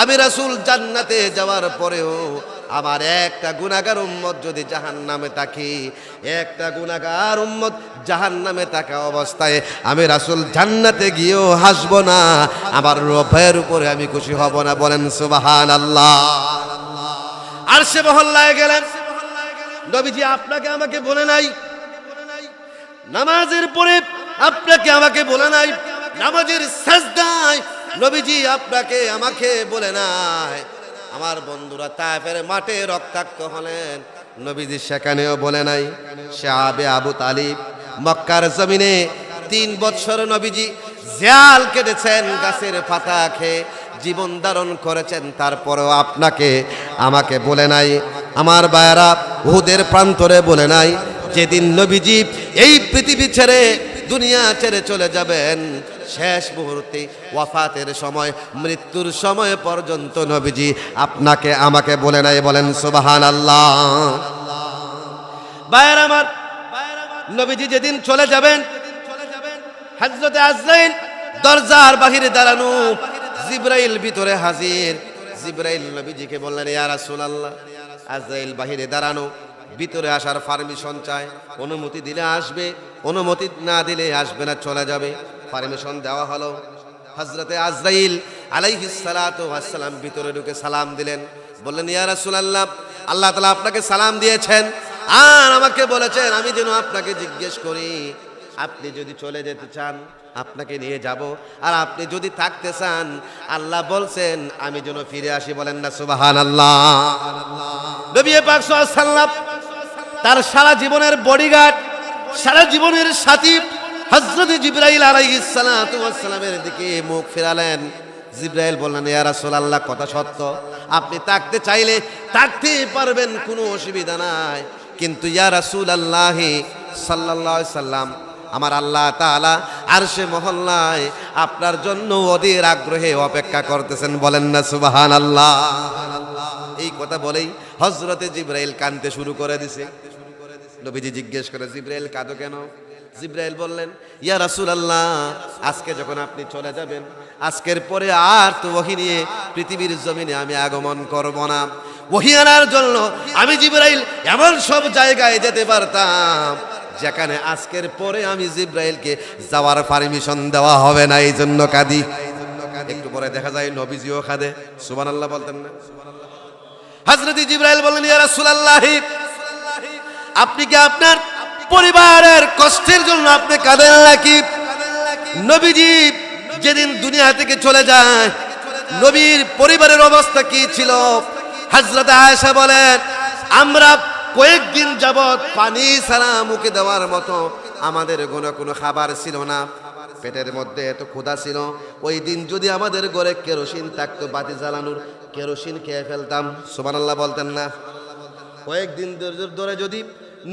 আমি রাসূল জান্নাতে যাওয়ার পরেও আমার একটা গুনাহগার উম্মত যদি জাহান্নামে থাকে, একটা গুনাহগার উম্মত জাহান্নামে থাকা অবস্থায় আমি রাসূল জান্নাতে গিয়েও হাসবো না, আমার রবের উপরে আমি খুশি হব না। বলেন সুবহানাল্লাহ। আরশে মহল্লায় গেলেন, নবীজি আপনাকে আমাকে বলে নাই, নামাজের পরে আপনাকে আমাকে বলে নাই, নামাজের সাজদায় নবীজি আপনাকে আমাকে বলে নাই। আমার বন্ধুরা তায়েফের মাঠে রক্তাক্ত হলেন, নবীজি সেখানেও বলে নাই। সাহাবে আবু তালিব মক্কার জমিনে 3 বছর নবীজি জিয়াল কেটেছেন, গাছের পাতা খেয়ে জীবন ধারণ করেছেন, তারপরেও আপনাকে আমাকে বলে নাই। আমার ভাইয়েরা, উহুদের প্রান্তরে বলে নাই, যেদিন নবীজি এই পৃথিবী ছেড়ে দুনিয়া ছেড়ে চলে যাবেন, শেষ মুহূর্তে ওয়াফাতের সময়, মৃত্যুর সময় পর্যন্ত নবীজি আপনাকে আমাকে বলে নাই। বলেন সুবহানাল্লাহ। ভাইয়ের আমার, নবীজি যেদিন চলে যাবেন, হযরতে আজরাইল দরজার বাহিরে দাঁড়ানো, জিবরাইল ভিতরে হাজির। জিবরাইল নবীজিকে বললেন, ইয়া রাসূলুল্লাহ। আজরাইল বাহিরে দাঁড়ানো, ভিতরে আসার পারমিশন চায়, অনুমতি দিলে আসবে, অনুমতি না দিলে আসবে না, চলে যাবে। পারমিশন দেওয়া হলো। হযরতে আজরাইল আলাইহিস সালাতু ওয়াস সালাম ভিতরে ঢুকে সালাম দিলেন, বললেন, ইয়া রাসূলুল্লাহ, আল্লাহ তাআলা আপনাকে সালাম দিয়েছেন, আর আমাকে বলেছেন আমি যেন আপনাকে জিজ্ঞেস করি, আপনি যদি চলে যেতে চান আপনাকে নিয়ে যাব, আর আপনি যদি থাকতে চান আল্লাহ বলছেন আমি যেন ফিরে আসি। বলেন না সুবহানাল্লাহ। নবী পাক সাল্লাল্লাহু আলাইহি ওয়াসাল্লাম তার সারা জীবনের বডিগার্ড, সারা জীবনের সাথী হযরত জিবরাইল আলাইহিস সালাতু ওয়াস সালামের দিকে মুখ ফেরালেন। জিবরাইল বললেন, ইয়া রাসূলুল্লাহ, কথা সত্য, আপনি থাকতে চাইলে থাকতে পারবেন, কোনো অসুবিধা নাই, কিন্তু ইয়া রাসূলুল্লাহ সাল্লাল্লাহু আলাইহি সাল্লাম, আমার আল্লাহ তাআলা আরশে মহল্লায় আপনার জন্য অধীর আগ্রহে অপেক্ষা করতেছেন। বলেন না সুবহানাল্লাহ। এই কথা বলেই হযরতে জিবরাইল কাঁদতে শুরু করে দিছে। নবীজি জিজ্ঞেস করে, জিবরাইল কাঁদো কেন? জিবরাইল বললেন, ইয়া রাসূলুল্লাহ, আজকে যখন আপনি চলে যাবেন, আজকের পরে আর তো ওহী নিয়ে পৃথিবীর জমিনে আমি আগমন করব না। ওহী আনার জন্য আমি জিবরাইল এমন সব জায়গায় যেতে পারতাম যেখানে আজকের পরে আমি জিবরাইলকে যাওয়ার পারমিশন দেওয়া হবে না, এই জন্য কাঁদি। একটু পরে দেখা যায় নবীজিও কাঁদে। সুবহানাল্লাহ বলতেন না? হযরত জিবরাইল বললেন, ইয়া রাসূলুল্লাহ, আপনি কি আপনার পরিবারের কষ্টের জন্য আপনি কাঁদেন নাকি? নবীজি যেদিন দুনিয়া থেকে চলে যায়, নবীর পরিবারের অবস্থা কি ছিল? হযরত আয়েশা বলেন, আমরা কয়েকদিন যাবৎ পানি ছাড়া মুখে দেওয়ার মতো আমাদের কোনো খাবার ছিল না। পেটের মধ্যে এত ক্ষুধা ছিল। ওই দিন যদি আমাদের ঘরে কেরোসিন থাকতো, বাতি জ্বালানোর, কেরোসিন খেয়ে ফেলতাম। সুবহানাল্লাহ বলতেন না? কয়েকদিন ধরে যদি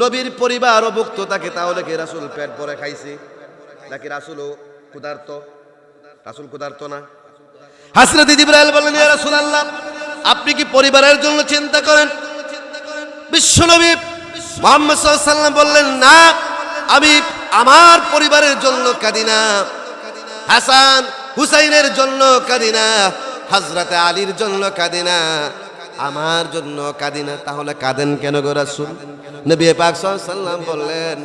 নবীর পরিবার অভুক্ত থাকে, তাহলে কি রাসূল পেট ভরে খাইছে নাকি রাসূলও ক্ষুধার্ত? রাসূল ক্ষুধার্ত না। হযরত জিবরাইল বললেন, ইয়া রাসূলুল্লাহ, আপনি কি পরিবারের জন্য চিন্তা করেন? বিশ্বনবী মুহাম্মদ সাল্লাল্লাহু আলাইহি ওয়াসাল্লাম বললেন, না, আমি আমার পরিবারের জন্য কাঁদি না, হাসান হুসাইনের জন্য কাঁদি না, হযরত আলীর জন্য কাঁদি না, আমার জন্য কাঁদি না। তাহলে কাঁদেন কেন গো রাসূল? নবী পাক সাল্লাল্লাহু আলাইহি ওয়াসাল্লাম বললেন,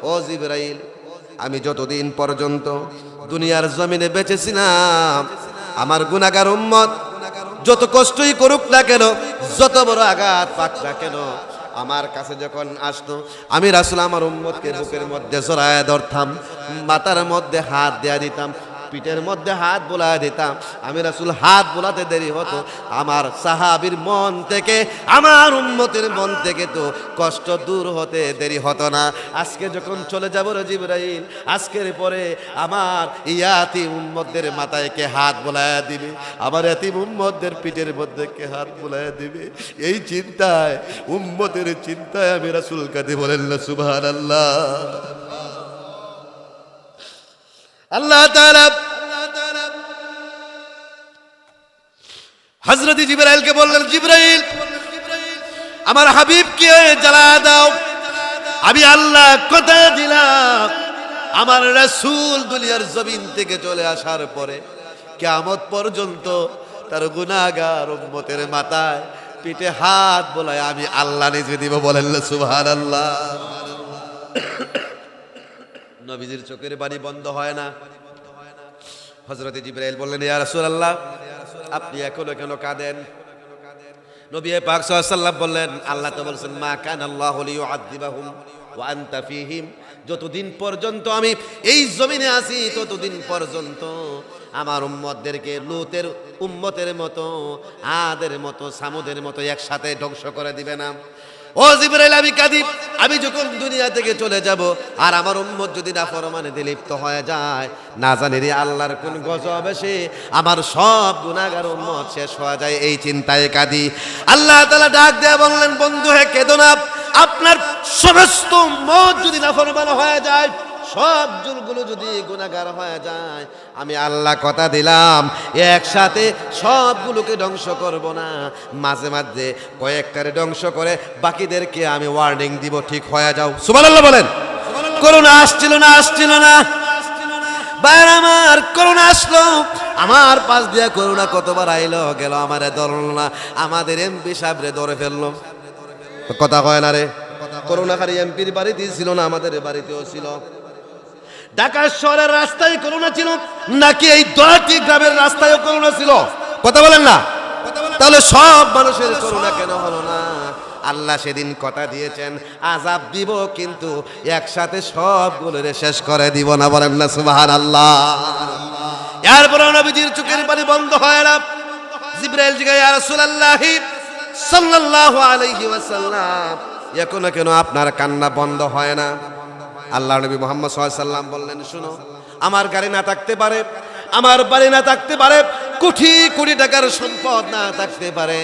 ও জিবরাইল, আমি যতদিন পর্যন্ত দুনিয়ার জমিনে বেঁচে ছিলাম, আমার গুনাহগার উম্মত যত কষ্টই করুক না কেন, যত বড় আঘাত পাক না কেন, আমার কাছে যখন আসতো, আমি রাসূল আমার উম্মতকে বুকের মধ্যে জড়ায় ধরতাম, মাথার মধ্যে হাত দেয়া দিতাম, পিঠের মধ্যে হাত বোলায় দিতাম। আমি রাসূল হাত বোলাতে দেরি হতো, আমার সাহাবীর মন থেকে, আমার উম্মতের মন থেকে তো কষ্ট দূর হতে দেরি হতো না। আজকে যখন চলে যাব রে জিবরাইল, আজকের পরে আমার ইয়াতিম উম্মতদের মাথায় কে হাত বোলায় দিবে, আমার ইয়াতিম উম্মতদের পিঠের মধ্যে কে হাত বোলায় দিবে, এই চিন্তায়, উম্মতের চিন্তায় আমি রাসূল কাঁদি। বলেন না সুবহানাল্লাহ। আল্লাহ তাআলা হযরত জিবরাইলকে বললেন, জিবরাইল, আমার হাবিবকে জ্বালা দাও। আমি আল্লাহ কথা দিলাম, আমার রাসূল দুনিয়ার জমিন থেকে চলে আসার পরে কিয়ামত পর্যন্ত তার গুনাহগার উম্মতের মাথায় পিঠে হাত বোলায় আমি আল্লাহ নিজে দিব। বলেন না সুবহানাল্লাহ। নবীজির চোখের পানি বন্ধ হয় না। হযরত জিবরাইল বললেন, ইয়া রাসূলুল্লাহ, আপনি এখনো কেন কাঁদেন? নবী পাক সাল্লাল্লাহু আলাইহি ওয়াসাল্লাম বললেন, আল্লাহ তো বলছেন, মা কানা আল্লাহু লিয়ুআযিবাহুম ওয়া আনতা ফীহিম, যতদিন পর্যন্ত আমি এই জমিনে আছি ততদিন পর্যন্ত আমার উম্মতদেরকে লূতের উম্মতের মতো, আদের মতো, সামুদের মতো একসাথে ধ্বংস করে দিবে না। ও জিবরাইল, আমি কাঁদি, আমি যখন দুনিয়া থেকে চলে যাব আর আমার উম্মত যদি নাফরমানিতে লিপ্ত হয়ে যায়, না জানি রে আল্লাহর কোন গজব এসে আমার সব গুনাহগার উম্মত শেষ হয়ে যায়, এই চিন্তায় কাঁদি। আল্লাহ তাআলা ডাক দেয়া বললেন, বন্ধু হে কেঁদো না, আপনার সমস্ত উম্মত যদি নাফরমান হয়ে যায়, সব জুলগুলো যদি গুনাহগার হয়ে যায়, আমি আল্লাহ কথা দিলাম একসাথে সবগুলোকে ধ্বংস করব না, মাঝে মাঝে কয়েকটারে ধ্বংস করে বাকিদেরকে আমি ওয়ার্নিং দিব, ঠিক হয়ে যাও। সুবহানাল্লাহ বলেন। করোনা আসছিল না, আসছিল না ভাইরা আমার, করোনা আসলো, আমার পাশ দিয়া করোনা কতবার আইলো গেল, আমারে ধরল না, আমাদের এমপি সাহেবরে ধরে ফেললো। কথা কয় না রে, করোনা খালি এমপির বাড়িতেই ছিল না, আমাদের বাড়িতেও ছিল। ঢাকা শহরের রাস্তায় করোনা ছিল নাকি এই দয়াটি গ্রামের রাস্তায়ও করোনা ছিল? কথা বলেন না। তাহলে সব মানুষের করোনা কেন হলো না? আল্লাহ সেদিন কথা দিয়েছেন আযাব দিব, কিন্তু একসাথে সবগুলোরে শেষ করে দিব না। বলেন না সুবহানাল্লাহ। এরপরে নবীজির চোখের পানি বন্ধ হয় না। জিবরাইল জিজ্ঞাসা, ইয়া রাসূলুল্লাহ সাল্লাল্লাহু আলাইহি ওয়াসাল্লাম, এখনো কেন আপনার কান্না বন্ধ হয় না? আল্লাহ নবী মুহাম্মদ সাল্লাল্লাহু আলাইহি ওয়াসাল্লাম বললেন, শুনো, আমার গাড়ি না থাকতে পারে, আমার বাড়ি না থাকতে পারে, কোটি কোটি টাকার সম্পদ না থাকতে পারে,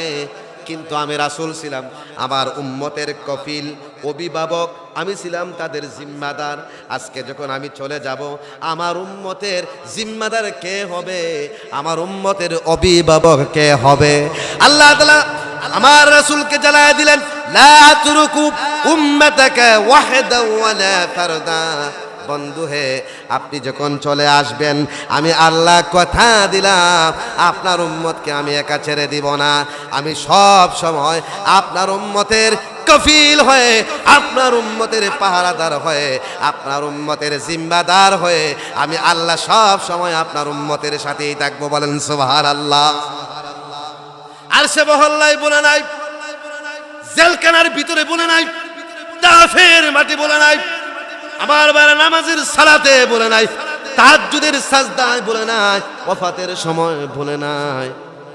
কিন্তু আমি রাসূল ছিলাম, আমার উম্মতের কফিল, অভিভাবক, আমি ছিলাম তাদের জিম্মাদার। আজকে যখন আমি চলে যাব, আমার উম্মতের জিম্মাদার কে হবে? আমার উম্মতের অভিভাবক কে হবে? আল্লাহ তাআলা আমার রাসূলকে জানায় দিলেন, লা তুরকু উম্মাতাকা ওয়াহদা ওয়ালা ফারদা। বন্ধু হে, আপনি যখন চলে আসবেন, আমি আল্লাহ কথা দিলাম আপনার উম্মতকে আমি একা ছেড়ে দিব না, আমি সব সময় আপনার উম্মতের কফিল হয়ে, আপনার উম্মতের পাহারাদার হয়ে, আপনার উম্মতের জিম্মাদার হয়ে আমি আল্লাহ সব সময় আপনার উম্মতের সাথেই থাকবো। বলেন সুবহানাল্লাহ। আর সে মহল্লায় বলে নাই, জেলখানার ভিতরে বলে নাই, তাফের মাটি বলে নাই, আমার বারা নামাজের সালাতে বলে নাই, তাহাজ্জুদের সাজদায় বলে নাই, ওয়াফাতের সময় বলে নাই,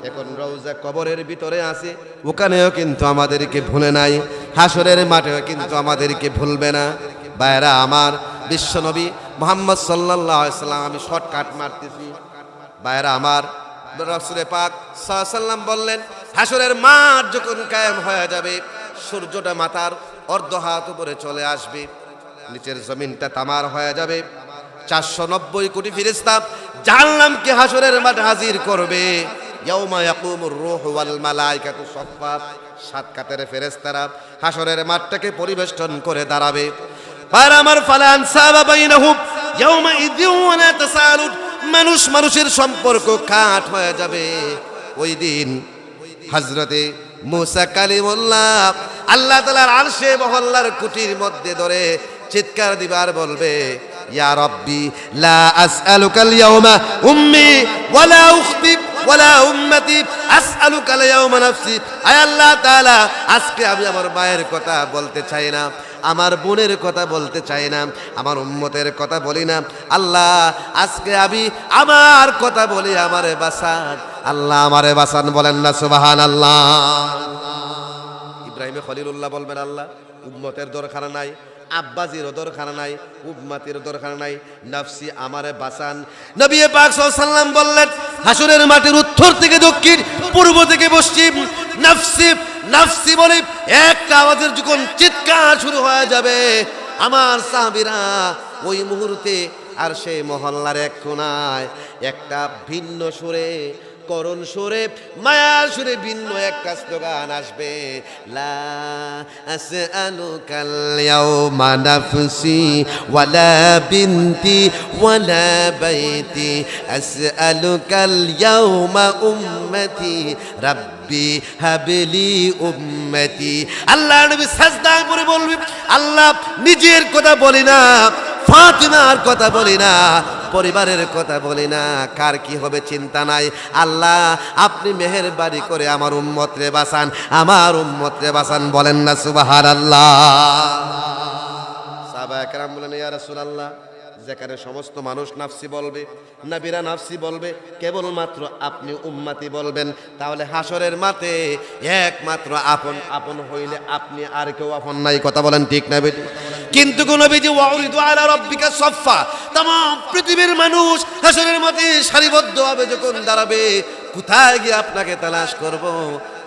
এখন রওজা কবরের ভিতরে আছে, ওখানেও কিন্তু আমাদেরকে ভুলে নাই, হাসরের মাঠেও কিন্তু আমাদেরকে ভুলবে না। ভাইরা আমার, বিশ্বনবী মুহাম্মদ সাল্লাল্লাহু আলাইহি সাল্লাম, আমি শর্টকাট মারতেছি, ভাইরা আমার, রাসূল পাক সাল্লাল্লাহু আলাইহি সাল্লাম বললেন, হাসরের মাঠ যখন কায়েম হয়ে যাবে, সূর্যটা মাথার অর্ধ হাত উপরে চলে আসবে, নিচের জমিনটা তামার হয়ে যাবে, 490 কোটি ফেরেশতা জাহান্নামকে হাসরের মাঠে হাজির করবে। ইয়াউমা ইয়াকুমুর রূহু ওয়াল মালায়েকাতু সাফফা, সাত কাতের ফেরেশতারা হাসরের মাঠটাকে পরিবেষ্টন করে দাঁড়াবে। আর আমার ফালান সাবা বাইনাহুম ইয়াউমা ইযিন ওয়া তাসালুন, মানুষ মানুষের সম্পর্ক কাট হয়ে যাবে ওই দিন। হযরতে মুসা কালিমুল্লাহ আল্লাহ তাআলার আরশে মহল্লার কুটির মধ্যে ধরে চিৎকার দিবার বলবে, ইয়া রব্বি লা আসআলুকাল ইয়াউমা উম্মি ওয়ালা উখতি ওয়ালা উম্মতি, আসআলুকাল ইয়াউমা নাফসি। আয় আল্লাহ তাআলা, আজকে আমি আমার মায়ের কথা বলতে চাই না, আমার বোনের কথা বলতে চাই না, আমার উম্মতের কথা বলি না। আল্লাহ, আজকে আমি আমার কথা বলি, আমারে বাঁচান আল্লাহ, আমারে বাঁচান। বলেন না সুবহানাল্লাহ। ইব্রাহিম খলিলুল্লাহ বলবেন, আল্লাহ উম্মতের দরকার নাই, আব্বাজিরও দরকার নাই, উম্মতের দরকার নাই, নফসি আমারে বাঁচান। নবী পাক সাল্লাল্লাহু আলাইহি ওয়াসাল্লাম বললেন, হাসরের মাঠের উত্তর থেকে দক্ষিণ, পূর্ব থেকে পশ্চিম, নফসি নফসি বলে একটা আওয়াজের যখন চিৎকার শুরু হয়ে যাবে, আমার সাহাবীরা ওই মুহূর্তে আর সেই মহল্লার এক কোনায় একটা ভিন্ন সুরে, করুণ সুরে, মায়ার সুরে ভিন্ন একটা স্লোগান আসবে, লা আসআলুকাল ইয়াউমা নাফসি ওয়ালা বিনতি ওয়ালা বাইতি, আসআলুকাল ইয়াউমা উম্মতি রাব্বি হাবলি উম্মতি। আল্লাহ নবী সাজদায় পড়ে বলবে, আল্লাহ নিজের কথা বলি না, ফাতিমার কথা বলি না, পরিবারের কথা বলি না, কার কি হবে চিন্তা নাই, আল্লাহ আপনি মেহেরবানি করে আমার উম্মতরে বাঁচান, আমার উম্মতরে বাঁচান। বলেন না সুবহানাল্লাহ। সাহাবায়ে কেরাম বলেন, ইয়া রাসূলুল্লাহ, যেখানে সমস্ত মানুষ নাফসি বলবে, নবীরা নাফসি বলবে, কেবলমাত্র আপনি উম্মতি বলবেন, তাহলে হাসরের মাঠে একমাত্র আপন আপন হইলে আপনি, আর কেউ আপন নাই। কথা বলেন ঠিক না বেটি? কিন্তু নবীজি ওয়াউরিদু আলা রাব্বিকা সাফফা, तमाम পৃথিবীর মানুষ হাসরের মাঠে সারিবদ্ধভাবে যখন দাঁড়াবে, কোথায় গিয়ে আপনাকে তালাশ করব?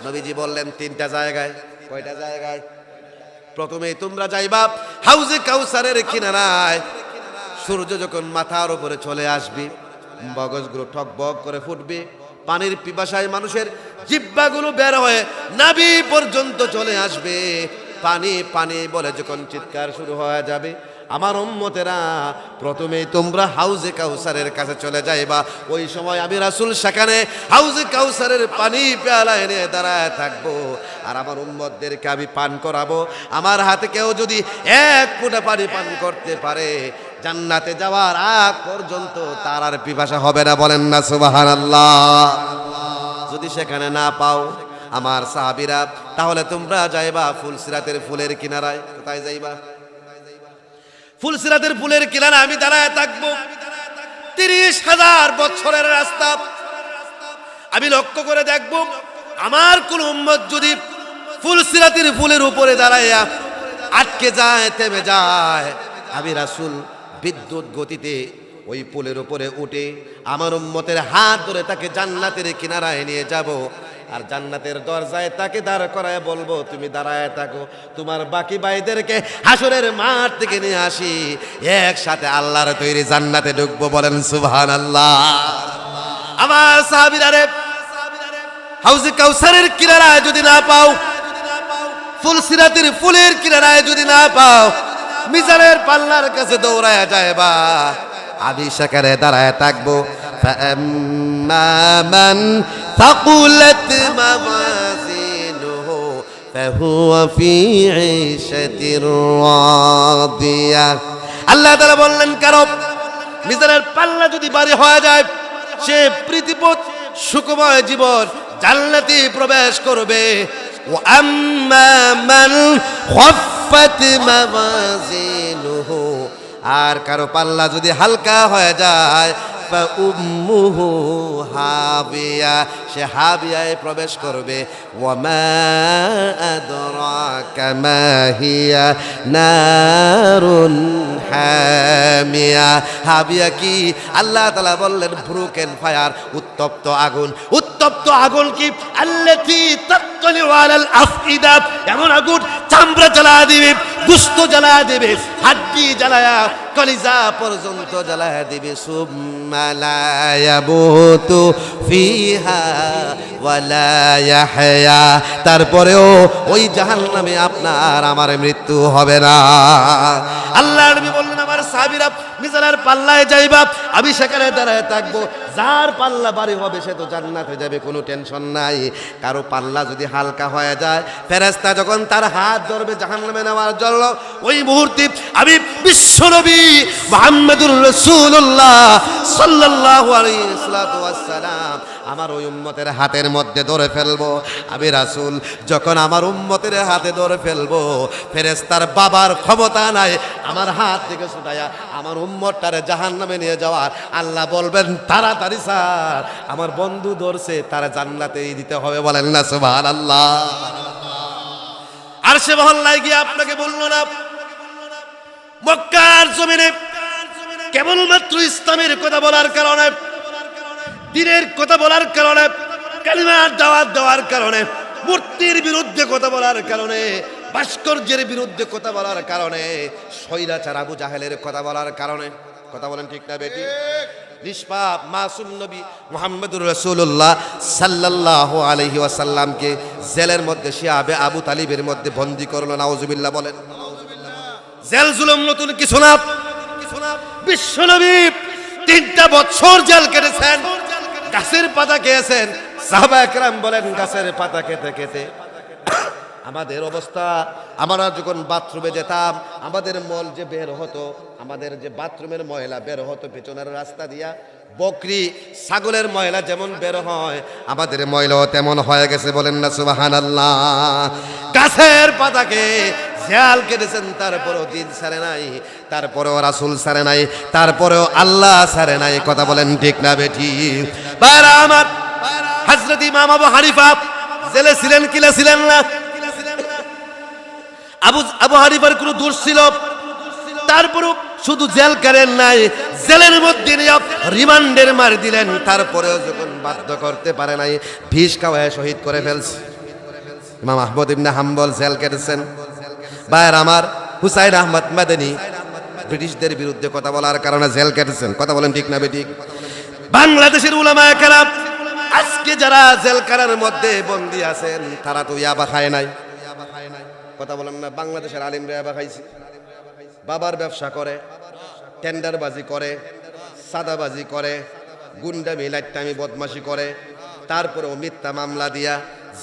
নবীজি বললেন তিনটা জায়গায়। কয়টা জায়গায়? প্রথমেই তোমরা যাইবা হাউজে কাউসারের কিনারায়, সূর্য যখন মাথার উপরে চলে আসবে, মগজগুলো টকবক করে ফুটবে, পানির পিপাসায় মানুষের জিহ্বাগুলো বের হয়ে নাভি পর্যন্ত চলে আসবে, পানি পানি বলে যখন চিৎকার শুরু হয়ে যাবে, আমার উম্মতেরা প্রথমেই তোমরা হাউজে কাউসারের কাছে চলে যাইবা। ওই সময় আমি রাসূল সেখানে হাউজে কাউসারের পানি পেয়ালা এনে দাঁড়ায় থাকবো, আর আমার উম্মতদেরকে আমি পান করাবো। আমার হাতে কেউ যদি এক ফোঁটা পানি পান করতে পারে, জান্নাতে যাওয়ার আগ পর্যন্ত তার আর পিপাসা হবে না। বলেন না সুবহানাল্লাহ। যদি সেখানে না পাও আমার সাহাবীরা, তাহলে তোমরা যাইবা ফুলসিরাতের ফুলের কিনারায়। কোথায় যাইবা? ফুলসিরাতের ফুলের কিনারায় আমি দাঁড়ায় থাকবো। 30,000 বছরের রাস্তা। আমি লক্ষ্য করে দেখব, আমার কোন উম্মত যদি ফুলসিরাতের ফুলের উপরে দাঁড়াইয়া আটকে যায়, থেমে যায়, আমি রাসূল বিদ্যুৎ গতিতে ওই পুলের উপরে উঠে আমার উম্মতের হাত ধরে তাকে জান্নাতের কিনারায় নিয়ে যাব, আর জান্নাতের দরজায় তাকে দাঁড় করায় বলবো, তুমি দাঁড়ায় থাকো, তোমার বাকি ভাইদেরকে হাসরের মাঠ থেকে নিয়ে আসি, একসাথে আল্লাহর তৈরি জান্নাতে ঢুকবো। বলেন সুবহানাল্লাহ। আমার সাহাবীরা রে, হাউজে কাউসারের কিনারায় যদি না পাও, ফুলসিরাতের ফুলের কিনারায় যদি না পাও, মিজানের পাল্লার কাছে দৌড়ায় যায়বা, আমি সেখানে দাঁড়ায় থাকবো। فأما من ثقلت موازينه فهو في عيشة راضية। আল্লাহ তাআলা বললেন, কারো মিজানের পাল্লা যদি ভারী হয়ে যায়, সে পৃথিবীর সুখময় জীবন জান্নাতে প্রবেশ করবে। وأما من خفت موازينه, আর কারো পাল্লা যদি হালকা হয়ে যায়, ফাউম্মুহু হাবিয়া, সে হাবিয়ায় প্রবেশ করবে। ওয়ামা আদরাকা মা হিয়া নারুন হামিয়া। হাবিয়া কি? আল্লাহ তাআলা বললেন ব্রোকেন ফায়ার, উত্তপ্ত আগুন। উত্তপ্ত আগুন কি? আল্লাতী তাত্তালি আলাল আফইদা, এমন আগুন চামড়া জ্বালা দিবে, গোশত জ্বালা দিবে, হাড্ডি জ্বালায়া কলিজা পর্যন্ত জ্বালায়া দিবে। সুম্মা লা ইয়ামুতু ফিহা ওয়ালা ইয়াহইয়া, তারপরেও ওই জাহান্নামে আপনার আমার মৃত্যু হবে না। আল্লাহর নবী বললেন আমার সাহাবীরা মিজানের পাল্লায় যাইবা, আমি সেখানে দাঁড়ায় থাকবো। যার পাল্লা ভারী হবে সে তো জান্নাতে যাবে, কোনো টেনশন নাই। কারো পাল্লা যদি হালকা হয়ে যায়, ফেরেশতা যখন তার হাত ধরবে জাহান্নামে নেওয়ার জন্য, ওই মুহূর্তে আমি বিশ্বনবী মুহাম্মদুর রাসূলুল্লাহ সাল্লাল্লাহু আলাইহি ওয়াসাল্লাম আমার ওই উম্মতের হাতের মধ্যে ধরে ফেলবো। আমি রাসূল যখন আমার উম্মতের হাতে ধরে ফেলবো, ফেরেশতার বাবার ক্ষমতা নাই আমার হাত থেকে ছুটায়া আমার উম্মতটারে জাহান্নামে নিয়ে যাওয়ার। আল্লাহ বলবেন তাড়াতাড়ি স্যার, আমার বন্ধু ধরছে, তারা জান্নাতেই দিতে হবে। বলেন না সুবহানাল্লাহ। আর সে মহল্লায় গিয়ে আপনাকে বললো না, মক্কার জমিনে কেবলমাত্র ইসলামের কথা বলার কারণে, দ্বীনের কথা বলার কারণে, কালিমার দাওয়াত দেওয়ার কারণে, মূর্তির বিরুদ্ধে কথা বলার কারণে, ভাস্কর্যের বিরুদ্ধে কথা বলার কারণে, স্বৈরাচার আবু জাহেলের কথা বলার কারণে, কথা বলেন ঠিক না বেটি? নিষ্পাপ মাসুম নবী মুহাম্মদুর রাসূলুল্লাহ সাল্লাল্লাহু আলাইহি ওয়াসাল্লামকে জেলের মধ্যে শিয়াবে আবু তালিবের মধ্যে বন্দী করলো। নাউজুবিল্লাহ বলেন। জেল জুলুম নতুন কিছু না। বিশ্বনবী 3টা বছর জেল কেটেছেন, গাছের পাতা খেয়েছেন। সাহাবা একরাম বলেন গাছের পাতা খেতে খেতে আমাদের অবস্থা, আমরা যখন বাথরুমে যেতাম আমাদের মল যে বের হতো, আমাদের যে বাথরুমের ময়লা বের হতো পেছনের রাস্তা দিয়া, বকরি ছাগলের ময়লা যেমন বের হয় আমাদের ময়লাও তেমন হয়ে গেছে। বলেন না সুবহানাল্লাহ। গাছের পাতাকে জেল কেটেছেন, তারপরেও দিন ছাড়ে নাই, তারপরেও রাসূল ছাড়ে নাই, তারপরেও আল্লাহ ছাড়ে নাই। কথা বলেন ঠিক না বেঠি? ভাইরা আমার, হযরত ইমাম আবু হানিফা জেলে ছিলেন কিলা ছিলেন না? আবু হানিফার কোনো দোষ ছিল? তারপরেও শুধু জেল করেন নাই, জেলের মধ্যে নিয়ে রিমান্ডের মার দিলেন, তারপরেও যখন বাধ্য করতে পারে নাই বিষ খাওয়ায় শহীদ করে ফেলছে। ইমাম আহমদ ইবনে হাম্বল জেল কেটেছেন। ভাইয়ের আমার, হুসাইন আহমদ মাদানী ব্রিটিশদের বিরুদ্ধে কথা বলার কারণে জেল কেটেছেন। কথা বলেন ঠিক না বেঠিক? বাংলাদেশের উলামায়ে কেরাম আজকে যারা জেলখানার মধ্যে বন্দী আছেন তারা তো ইয়াবা খায় নাই। কথা বলেন না? বাংলাদেশের আলিমরা ইয়াবা খাইছে, বাবার ব্যবসা করে, টেন্ডারবাজি করে, সাদাবাজি করে, গুন্ডামি লাইট্টামি বদমাশি করে, তারপরে মিথ্যা মামলা দিয়া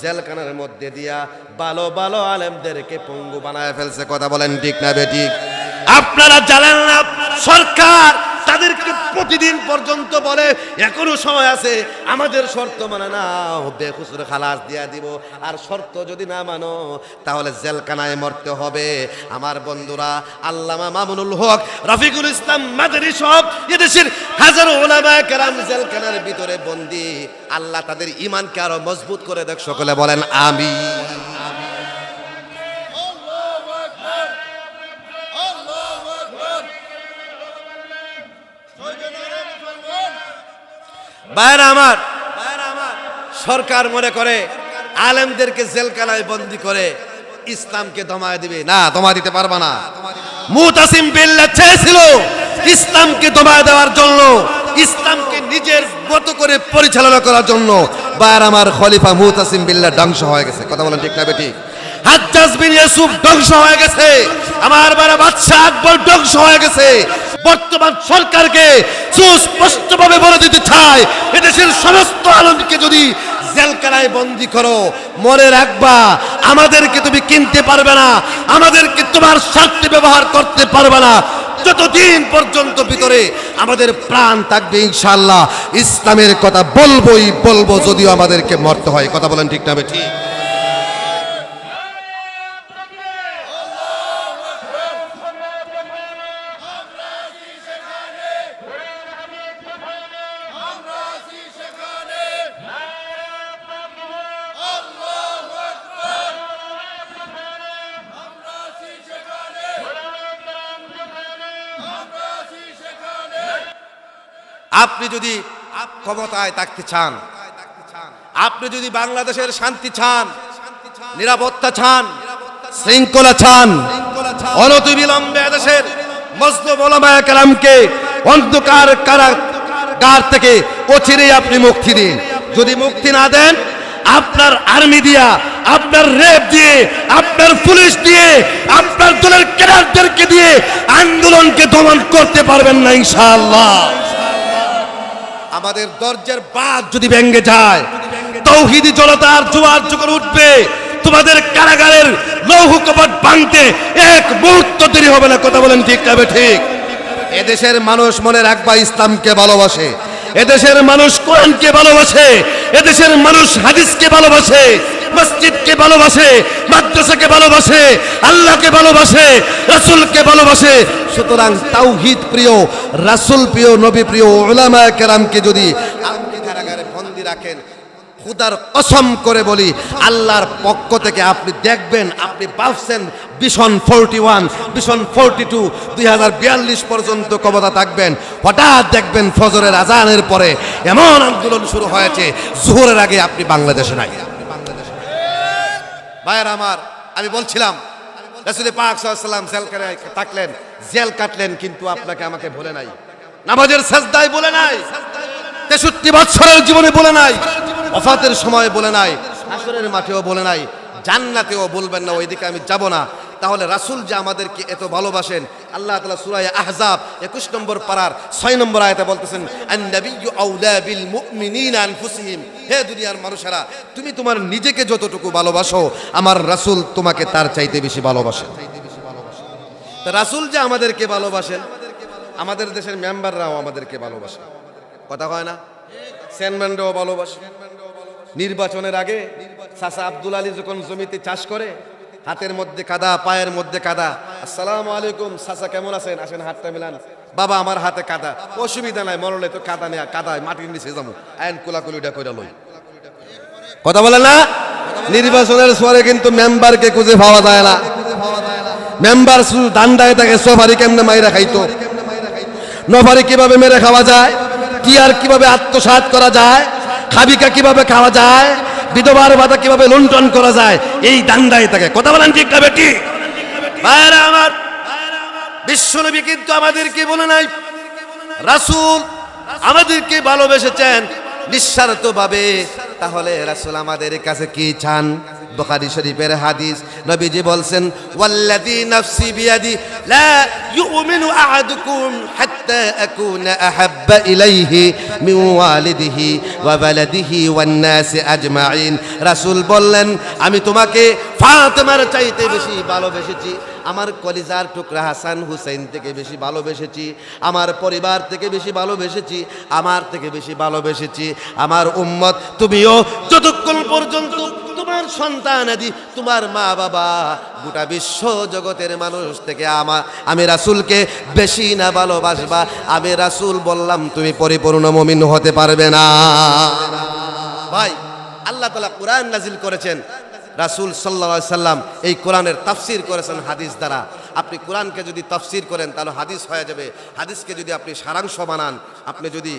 জেলখানার মধ্যে দিয়া ভালো ভালো আলেমদেরকে পঙ্গু বানায় ফেলছে। কথা বলেন ঠিক না বেঠিক? আপনারা জানেন না সরকার তাদেরকে প্রতিদিন পর্যন্ত বলে এখনো সময় আছে, আমাদের শর্ত মানে নাও, বেকসুর খালাস দিয়া দিব, আর শর্ত যদি না মানো তাহলে জেলখানায় মরতে হবে। আমার বন্ধুরা, আল্লামা মামুনুল হক, রফিকুল ইসলাম মাদানী সহ এদেশের হাজারো উলামায়ে কেরাম জেলখানার ভিতরে বন্দী। আল্লাহ তাদের ঈমানকে আরো মজবুত করে দেখ। সকলে বলেন আমিন। ভাইরা আমার, সরকার মনে করে আলেমদেরকে জেলখানায় বন্দী করে ইসলামকে দমায় দিবে। না, দমা দিতে পারবা না। মুতাসিম বিল্লাহ চেয়েছিল ইসলামকে দমায় দেওয়ার জন্য, ইসলামকে নিজের মতো করে পরিচালনা করার জন্য। ভাইরা আমার, খলিফা মুতাসিম বিল্লাহ ধ্বংস হয়ে গেছে। কথা বলেন ঠিক না বেঠিক? হাজ্জাজ বিন ইউসুফ ধ্বংস হয়ে গেছে। আমার বাবা বাদশাহ আকবর ধ্বংস হয়ে গেছে। বর্তমান সরকারকে সুস্পষ্টভাবে বলে দিতে চাই, এদেশের সমস্ত আলেমকে যদি জেলখানায় বন্দী করো, মনে রাখবা আমাদেরকে তুমি কিনতে পারবে না, আমাদেরকে তোমার স্বার্থে ব্যবহার করতে পারবে না। যতদিন পর্যন্ত ভিতরে আমাদের প্রাণ থাকবে ইনশাআল্লাহ ইসলামের কথা বলবোই বলবো, যদিও আমাদেরকে মরতে হয়। কথা বলেন ঠিক না বেঠিক? আপনি যদি ক্ষমতায় থাকতে চান, আপনি যদি বাংলাদেশের শান্তি চান, নিরাপত্তা চান, শৃঙ্খলা চান, অনতিবিলম্বে দেশের মজলুম উলামায়ে কেরামকে অন্ধকার কারাগার থেকে অচিরেই আপনি মুক্তি দিন। যদি মুক্তি না দেন, আপনার আর্মি দিয়া, আপনার রেপ দিয়ে, আপনার পুলিশ দিয়ে, আপনার দলের ক্যাডারদেরকে দিয়ে আন্দোলনকে দমন করতে পারবেন না ইনশাআল্লাহ। আমাদের দরজার বাঁধ যদি ভেঙে যায়, তাওহীদি জনতার জোয়ার যখন উঠবে, তোমাদের কারাগারের লৌহ কপাট ভাঙতে এক মুহূর্ত দেরি হবে না। কথা বলেন ঠিক না ঠিক? এদেশের মানুষ মনে রাখবা ইসলামকে ভালোবাসে, এদেশের মানুষ কোরআনকে ভালোবাসে, এদেশের মানুষ হাদিসকে ভালোবাসে, মসজিদকে ভালোবাসে, মাদ্রাসাকে ভালোবাসে, আল্লাহকে ভালোবাসে, রাসূলকে ভালোবাসে। সুতরাং তাওহীদ প্রিয়, রাসূল প্রিয়, নবী প্রিয় উলামায়ে কেরামকে যদি আপনি কারাগারে বন্দী রাখেন, খুদার কসম করে বলি, আল্লাহর পক্ষ থেকে আপনি দেখবেন, আপনি ভাবছেন ভিশন 41, ভিশন 42, 2042 পর্যন্ত ক্ষমতা থাকবেন, হঠাৎ দেখবেন ফজরের আজানের পরে এমন আন্দোলন শুরু হয়েছে, জোহরের আগে আপনি বাংলাদেশে নাই। ভাইয়ের আমার, আমি বলছিলাম রাসূল পাক সাল্লাল্লাহু আলাইহি ওয়াসাল্লাম জেলখানায় থাকলেন, জেল কাটলেন, কিন্তু আপনাকে আমাকে বলে নাই, নামাজের সাজদায় বলে নাই, 63 বছরের জীবনে বলে নাই, ওফাতের সময় বলে নাই, হাসরের মাঠেও বলে নাই, জান্নাতেও বলবেন না ওইদিকে আমি যাব না। তাহলে রাসূল যে আমাদেরকে এত ভালোবাসেন, আল্লাহ তাআলা সূরা আহজাব 21 নম্বর পারার 6 নম্বর আয়াতে বলতেছেন, আন-নাবিয়্যু আওলা বিল মুমিনিনা আনফুসিহিম। হে দুনিয়ার মানুষেরা, তুমি তোমার নিজেকে যতটুকু ভালোবাসো, আমার রাসূল তোমাকে তার চাইতে বেশি ভালোবাসেন। তা রাসূল যে আমাদেরকে ভালোবাসেন, আমাদের দেশের মেম্বাররাও আমাদেরকে ভালোবাসে। কথা হয় না? চেয়ারম্যানরাও ভালোবাসে। নির্বাচনের আগে চাচা আব্দুল আলী যখন জমিতে চাষ করে, হাতের মধ্যে কাদা, পায়ের মধ্যে কাদা, আসসালামু আলাইকুম চাচা কেমন আছেন, আসেন হাতটা মিলান। বাবা আমার হাতে কাদা, অসুবিধা নাই, মরলে তো কাদা নেই, কাদায় মাটির নিচে যাবো, আইন কুলাকুলিটা কইরা লই। কথা বলে না? নির্বাচনের পরে কিন্তু মেম্বারকে খুঁজে পাওয়া যায় না। মেম্বার শুধু দান্ডায় থাকে, সোফারি কেমনে মাইরা খাইতো, নফারি কিভাবে মেরে খাওয়া যায়, টিয়ার কিভাবে আত্মসাৎ করা যায়, খাবিকা কিভাবে খাওয়া যায়, বিধবার ভাতা কিভাবে লুণ্ঠন করা যায়, এই দান্ডায় থাকে। কথা বলেন ঠিক না বেটি? ভাইরা আমার, বিশ্বনবী কিন্তু আমাদেরকে বলে নাই, রাসূল আমাদেরকে ভালোবেসেছেন নিঃস্বার্থভাবে। তাহলে রাসূল আমাদের কাছে কি চান? বুখারী শরীফের হাদিস, নবীজি বলছেন, ওয়াল্লাযী নাফসি বিয়াদি লা ইউমিনু আহাদুকুম হাত্তা আকুনা আহাব্বা ইলাইহি মিন ওয়ালিদিহি ওয়া ওয়ালাদিহি ওয়ান নাসি আজমাইন। রাসূল বললেন, আমি তোমাকে ফাতেমার চাইতে বেশি ভালোবেসেছি, আমার কলিজার টুকরা হাসান হুসাইন থেকে বেশি ভালোবেসেছি, আমার পরিবার থেকে বেশি ভালোবেসেছি, আমার থেকে বেশি ভালোবেসেছি আমার উম্মত। তুমিও যতক্ষণ পর্যন্ত তোমার সন্তান আদি, তোমার মা বাবা, গোটা বিশ্ব জগতের মানুষ থেকে আমি রাসূলকে বেশি না ভালোবাসবা, আমি রাসূল বললাম তুমি পরিপূর্ণ মুমিন হতে পারবে না। ভাই, আল্লাহ তাআলা কোরআন নাজিল করেছেন, রাসূল সাল্লাল্লাহু আলাইহি সাল্লাম এই কোরআনের তাফসীর করেছেন হাদিস দ্বারা। আপনি কোরআনকে যদি তাফসীর করেন তাহলে হাদিস হয়ে যাবে, হাদিসকে যদি আপনি সারাংশ বানান, আপনি যদি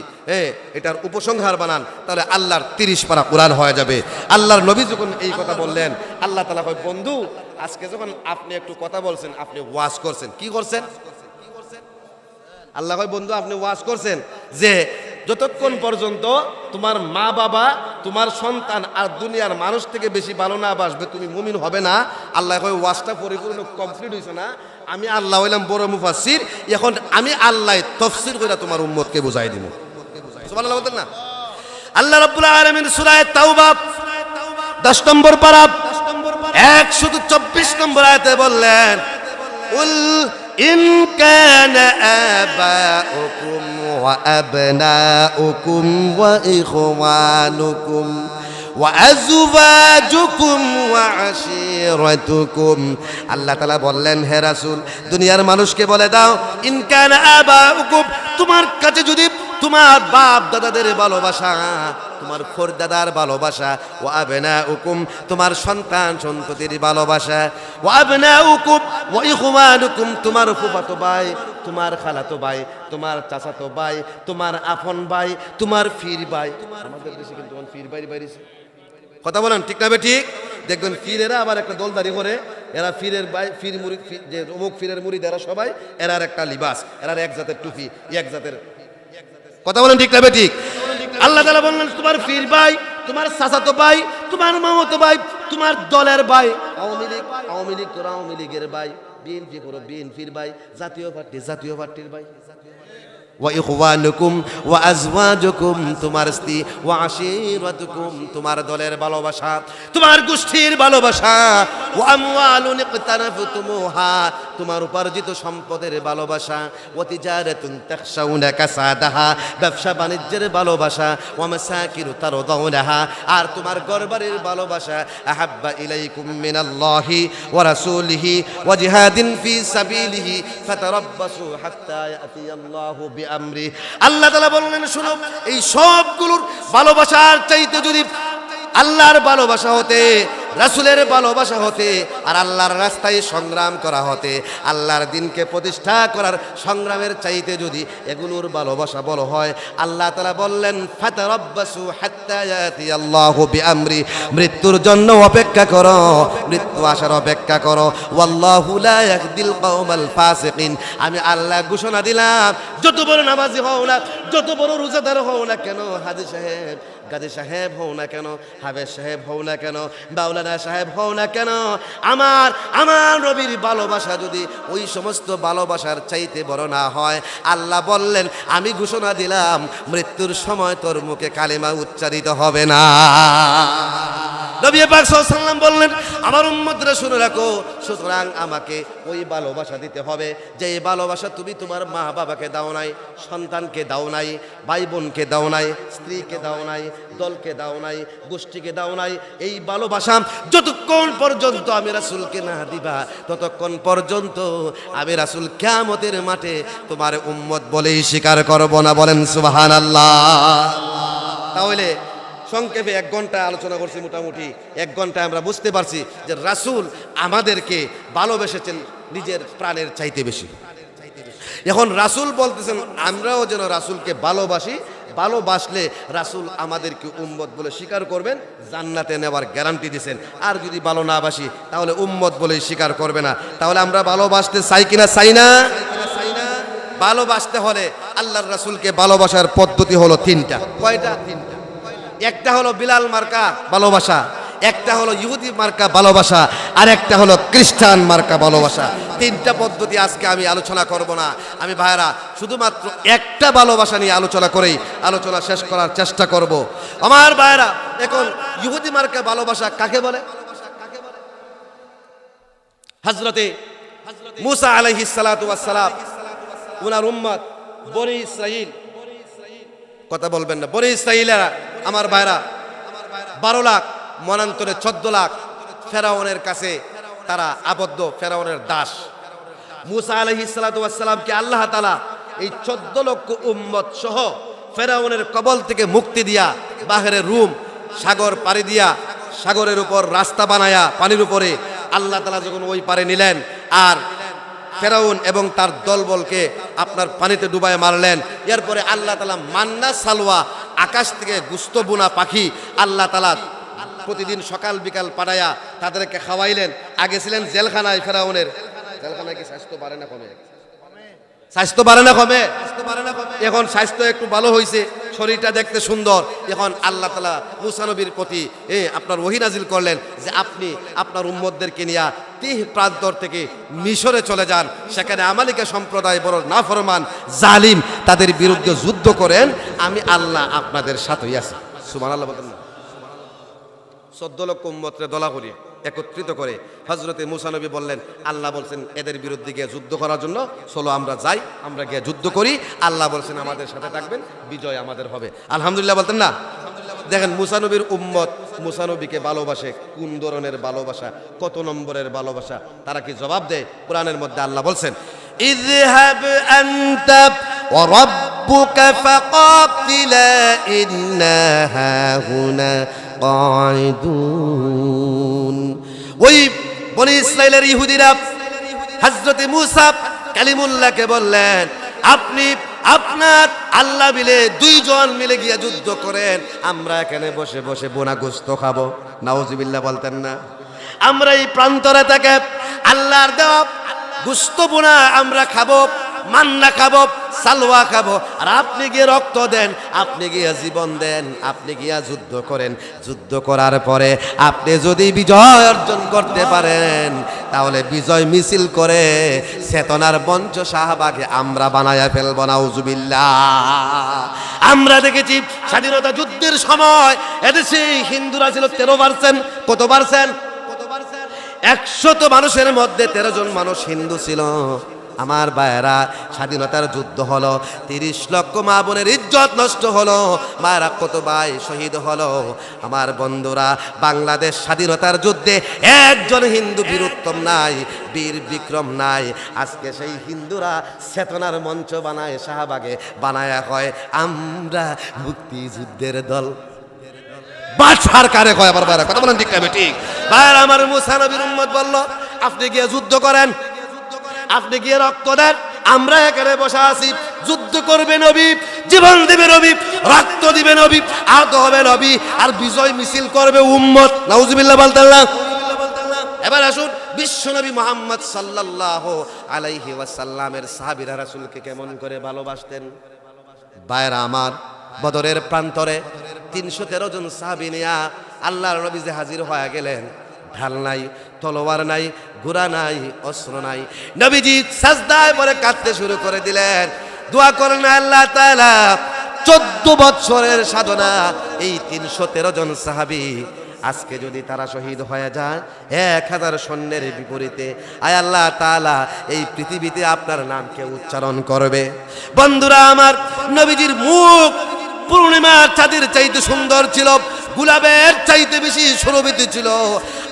এটার উপসংহার বানান, তাহলে আল্লাহর 30 পারা কোরআন হয়ে যাবে। আল্লাহর নবী যখন এই কথা বললেন, আল্লাহ তাআলা কয়, বন্ধু আজকে যখন আপনি একটু কথা বলছেন, আপনি ওয়াজ করছেন, কি করছেন? আল্লাহ কয়, বন্ধু আপনি ওয়াজ করছেন যে যতক্ষণ পর্যন্ত তোমার মা বাবা, তোমার সন্তান আর দুনিয়ার মানুষ থেকে বেশি ভালো না বাসবে, তুমি মুমিন হবে না। আল্লাহ কয়, ওয়াজটা পরিপূর্ণ কমপ্লিট হয়েছে না, আমি আল্লাহ হইলাম বড় মুফাসসির, এখন আমি আল্লাহ তাফসীর করে তোমার উম্মতকে বুঝাই দিব। সুবহানাল্লাহ বলেন না? আল্লাহ রাব্বুল আলামিন সূরা তাওবা 10 নম্বর পারা 124 নম্বর আয়াতে বললেন, উল ইন কানা আবাউকুম ওয়া আবনাউকুম ওয়া ইখওয়ানুকুম ওয়া আজওয়াজুকুম ওয়া আশীরাতুকুম। আল্লাহ তাআলা বললেন, হে রাসূল দুনিয়ার মানুষকে বলে দাও, ইন কানা আবাউকুম, তোমার কাছে যদি তোমার বাপ দাদাদের ভালোবাসা, তোমার ফরদাদার ভালোবাসা, ওয়া আবনাউকুম তোমার সন্তান সন্ততির ভালোবাসা, ওয়া আবনাউকুম ওয়া ইখওয়ানুকুম তোমার ফুফাতো ভাই, তোমার খালাতো ভাই, তোমার চাচাতো ভাই, তোমার আপন ভাই, তোমার ফির ভাই। আমাদের দেশে কিন্তু ফির ভাই বাইরেছে, কথা বলেন ঠিক না ঠিক? দেখবেন ফিরেরা আবার একটা দলদারি করে, এরা ফিরের ভাই, ফির মুরিদ, যে অমুক ফিরের মুরিদ, এরা সবাই এরার একটা লিবাস, এরার এক জাতের টুপি, এক জাতের, কথা বলেন ঠিক না ঠিক? আল্লাহ তাআলা বললেন তোমার ফির ভাই, তোমার চাচাতো ভাই, তোমার মামাতো ভাই, তোমার দলের ভাই, আওয়ামী লীগ তোরা আওয়ামী লীগের ভাই, বিএনপি করো বিএনপির ভাই, জাতীয় পার্টির ভাই, ওয়া ইখওয়ানুকুম ওয়া আজওয়াজুকুম তোমার স্ত্রী, ওয়া আশীরাতুকুম তোমার দলের ভালোবাসা, তোমার গোষ্ঠীর ভালোবাসা, ওয়া আমওয়ালুন ইকতারাফতুমুহা তোমার উপার্জিত সম্পদের ভালোবাসা, ওয়া তিজারাতুন তাখশাউনা কাসাদাহা ব্যবসা বাণিজ্যের ভালোবাসা, ওয়া মাসাকিনু তারদাউনাহা আর তোমার ঘরবাড়ির ভালোবাসা, আহাব্বা ইলাইকুম মিনাল্লাহি ওয়া রাসূলিহি ওয়া জিহাদিন ফি সাবিলিহি ফাতারাব্বাসু হাত্তা ইয়াতিয়াল্লাহু বিআমরি। আল্লাহ তাআলা বললেন শুনো, এই সবগুলোর ভালোবাসার চাইতে যদি আল্লাহর ভালোবাসা হতে, রাসূলের ভালোবাসা হতে, আর আল্লাহর রাস্তায় সংগ্রাম করা হতে, আল্লাহর দিনকে প্রতিষ্ঠা করার সংগ্রামের চাইতে যদি এগুলোর ভালোবাসা বড় হয়, আল্লাহ তাআলা বললেন ফাতারাব্বাসু হাত্তা ইয়াতিয়াল্লাহু বিআমরি মৃত্যুর জন্য অপেক্ষা করো, মৃত্যু আসার অপেক্ষা করো। ওয়াল্লাহু লা ইয়াহদিল কওমাল ফাসিকিন আমি আল্লাহ ঘোষণা দিলাম, যত বড় নামাজি হও না, যত বড় রোজাদার হও না কেন, হাজী সাহেব গাজী সাহেব হও না কেন, হাফেজ সাহেব হও না কেন, মাওলানা সাহেব হও না কেন, আমার নবীর ভালোবাসা যদি ওই সমস্ত ভালোবাসার চাইতে বড় না হয়, আল্লাহ বললেন আমি ঘোষণা দিলাম মৃত্যুর সময় তোর মুখে কালিমা উচ্চারিত হবে না। নবী পাক সাল্লাল্লাহু আলাইহি ওয়াসাল্লাম বললেন আমার উম্মতরা শুনে রাখো, সুতরাং আমাকে ওই ভালোবাসা দিতে হবে যে এই ভালোবাসা তুমি তোমার মা বাবাকে দাও নাই, সন্তানকে দাও নাই, ভাই বোনকে দাও নাই, স্ত্রীকে দাও নাই, দলকে দাও নাই, গোষ্ঠীকে দাও নাই। এই ভালোবাসা যতক্ষণ পর্যন্ত আমি রাসূলকে না দিবা, ততক্ষণ পর্যন্ত আমি রাসূল কিয়ামতের মাঠে তোমার উম্মত বলেই স্বীকার করব না। বলেন সুবহানাল্লাহ। তাহলে সংক্ষেপে 1 ঘন্টা আলোচনা করছি, মোটামুটি 1 ঘন্টায় আমরা বুঝতে পারছি যে রাসূল আমাদেরকে ভালোবেসেছেন নিজের প্রাণের চাইতে বেশি। এখন রাসূল বলতেছেন আমরাও যেন রাসূলকে ভালোবাসি, ভালোবাসলে রাসূল আমাদেরকে উম্মত বলে স্বীকার করবেন, জান্নাতে নেওয়ার গ্যারান্টি দিয়েছেন। আর যদি ভালো না বাসি তাহলে উম্মত বলে স্বীকার করবে না। তাহলে আমরা ভালোবাসতে চাই কিনা চাই না? ভালোবাসতে হলে আল্লাহর রাসূলকে ভালোবাসার পদ্ধতি হলো 3টা। কয়টা? 3টা। একটা হলো বিলাল মার্কা ভালোবাসা, একটা হলো ইহুদি মার্কা ভালোবাসা, আর একটা হলো খ্রিস্টান মার্কা ভালোবাসা। 3টা পদ্ধতি আজকে আমি আলোচনা করব না। আমি ভাইরা শুধুমাত্র একটা ভালোবাসা নিয়ে আলোচনা করেই আলোচনা শেষ করার চেষ্টা করব। আমার ভাইরা এখন ইহুদি মার্কা ভালোবাসা কাকে বলে? হযরতে মুসা আলাইহিস সালাতু ওয়াস সালাম উনার উম্মত বনি ইসরাইল, কথা বলবেন না, বনি ইসরাইলেরা আমার ভাইরা 12 লাখ মনান্তরে 14 লাখ ফেরাউনের কাছে তারা আবদ্ধ, ফেরাউনের দাস। মুসা আলাইহিস সালাতু ওয়াস সালামকে আল্লাহ তাআলা এই 14 লক্ষ উম্মত সহ ফেরাউনের কবল থেকে মুক্তি দিয়া বাহিরে রুম সাগর পাড়ি দিয়া সাগরের উপর রাস্তা বানায়া পানির উপরে আল্লাহ তাআলা যখন ওই পারে নিলেন, আর ফেরাউন এবং তার দলবলকে আপনার পানিতে ডুবায় মারলেন। এরপরে আল্লাহ তাআলা মান্না সালওয়া আকাশ থেকে গুস্ত বোনা পাখি আল্লাহ তাআলা প্রতিদিন সকাল বিকাল পাঠায়া তাদেরকে খাওয়াইলেন। আগে ছিলেন জেলখানায়, ফেরাউনের জেলখানায়। কি স্বাস্থ্য বাড়ে না কমে? স্বাস্থ্য বাড়ে না কমে? এখন স্বাস্থ্য একটু ভালো হয়েছে, শরীরটা দেখতে সুন্দর। এখন আল্লাহ তাআলা মুসা নবীর প্রতি আপনার ওহী নাজিল করলেন যে আপনি আপনার উম্মতদেরকে নিয়ে 30 প্রান্তর থেকে মিশরে চলে যান, সেখানে আমালিকা সম্প্রদায় বড় নাফরমান জালিম, তাদের বিরুদ্ধে যুদ্ধ করেন, আমি আল্লাহ আপনাদের সাথেই আছি। সুবহানাল্লাহ বলেন না? 14 লক্ষ উম্মতরে দলা করে একত্রিত করে হযরতে মুসা নবী বললেন, আল্লাহ বলছেন এদের বিরুদ্ধে গিয়ে যুদ্ধ করার জন্য, চলো আমরা যাই, আমরা গিয়ে যুদ্ধ করি। আল্লাহ বলছেন আমাদের সাথে থাকবেন, বিজয় আমাদের হবে। আলহামদুলিল্লাহ বলতেন না? দেখেন মুসা নবীর উম্মত মুসা নবীকে ভালোবাসে কোন ধরনের ভালোবাসা, কত নম্বরের ভালোবাসা, তারা কি জবাব দেয়? কোরআনের মধ্যে আল্লাহ বলছেন ইযহাব আনতা ওয়ারাব্বুকা ফাকাতিলা ইন্না হাহুনা কাঈদুন। ওই বনি ইসরাইলের ইহুদিরা হযরত মূসা কালিমুল্লাহকে বললেন, আপনি আপনার আল্লাহ মিলে দুইজন মিলে গিয়ে যুদ্ধ করেন, আমরা এখানে বসে বসে বোনা গোশত খাবো। নাউজুবিল্লাহ বলতেন না? আমরা এই প্রান্তরে থেকে আল্লাহর দেওয়া গোশত বোনা আমরা খাবো, মান্না খাবো, সালওয়া খাবো, আর আপনি গিয়ে রক্ত দেন, আপনি গিয়ে জীবন দেন, আপনি গিয়া যুদ্ধ করেন। যুদ্ধ করার পরে আপনি যদি বিজয় অর্জন করতে পারেন, তাহলে বিজয় মিছিল করে চেতনার মঞ্চ শাহবাগে আমরা বানায়া ফেলব। নাউজুবিল্লাহ। আমরা দেখেছি স্বাধীনতা যুদ্ধের সময় এদেশে হিন্দুরা ছিল 13%। কত পার্সেন্ট? 100 মানুষের মধ্যে 13 জন মানুষ হিন্দু ছিল। আমার ভাইয়েরা, স্বাধীনতার যুদ্ধ হলো, 30 লক্ষ মা বোনের ইজ্জত নষ্ট হলো, মায়েরা কত ভাই শহীদ হলো। আমার বন্ধুরা, বাংলাদেশ স্বাধীনতার যুদ্ধে একজন হিন্দু বীর উত্তম নাই, বীর বিক্রম নাই। আজকে সেই হিন্দুরা চেতনার মঞ্চ বানায়, শাহবাগে বানায়া হয় আমরা মুক্তিযুদ্ধের দল। বাছার কারে কয় আবার ভাইরা, কথা বলেন ঠিক না? ঠিক ভাইরা আমার, মুসা নবীর উম্মত বলল, আপনি গিয়ে যুদ্ধ করেন, আপনি গিয়ে রক্ত দেন, আমরা এখানে বসে আছি। যুদ্ধ করবে নবী, জীবন দিবে নবী, রক্ত দিবে নবী, আহত হবে নবী, আর বিজয় মিছিল করবে উম্মত। নাউজুবিল্লাহ বলতেন না? এবার আসুন, বিশ্ব নবী মুহাম্মদ সাল্লাল্লাহু আলাইহি ওয়াসাল্লামের সাহাবীরা রাসূলকে কেমন করে ভালোবাসতেন। ভাইরা আমার, বদরের প্রান্তরে 313 জন সাহাবী নিয়া আল্লাহর নবী যে হাজির হয়ে গেলেন, ঢাল নাই, তলোয়ার নাই, ঘোড়া নাই, অস্ত্র নাই। নবীজি সাজদায় পরে কাঁদতে শুরু করে দিলেন, দোয়া করেন, আল্লাহ তাআলা 14 বছরের সাধনা এই 313 জন সাহাবী আজকে যদি তারা শহীদ হয়ে যায় 1000 সৈন্যের বিপরীতে, আয় আল্লাহ তাআলা এই পৃথিবীতে আপনার নামকে উচ্চারণ করবে। বন্ধুরা আমার, নবীজির মুখ পূর্ণিমার চাঁদের চাইতে সুন্দর ছিল, গোলাপের চাইতে বেশি সুরভিত ছিল।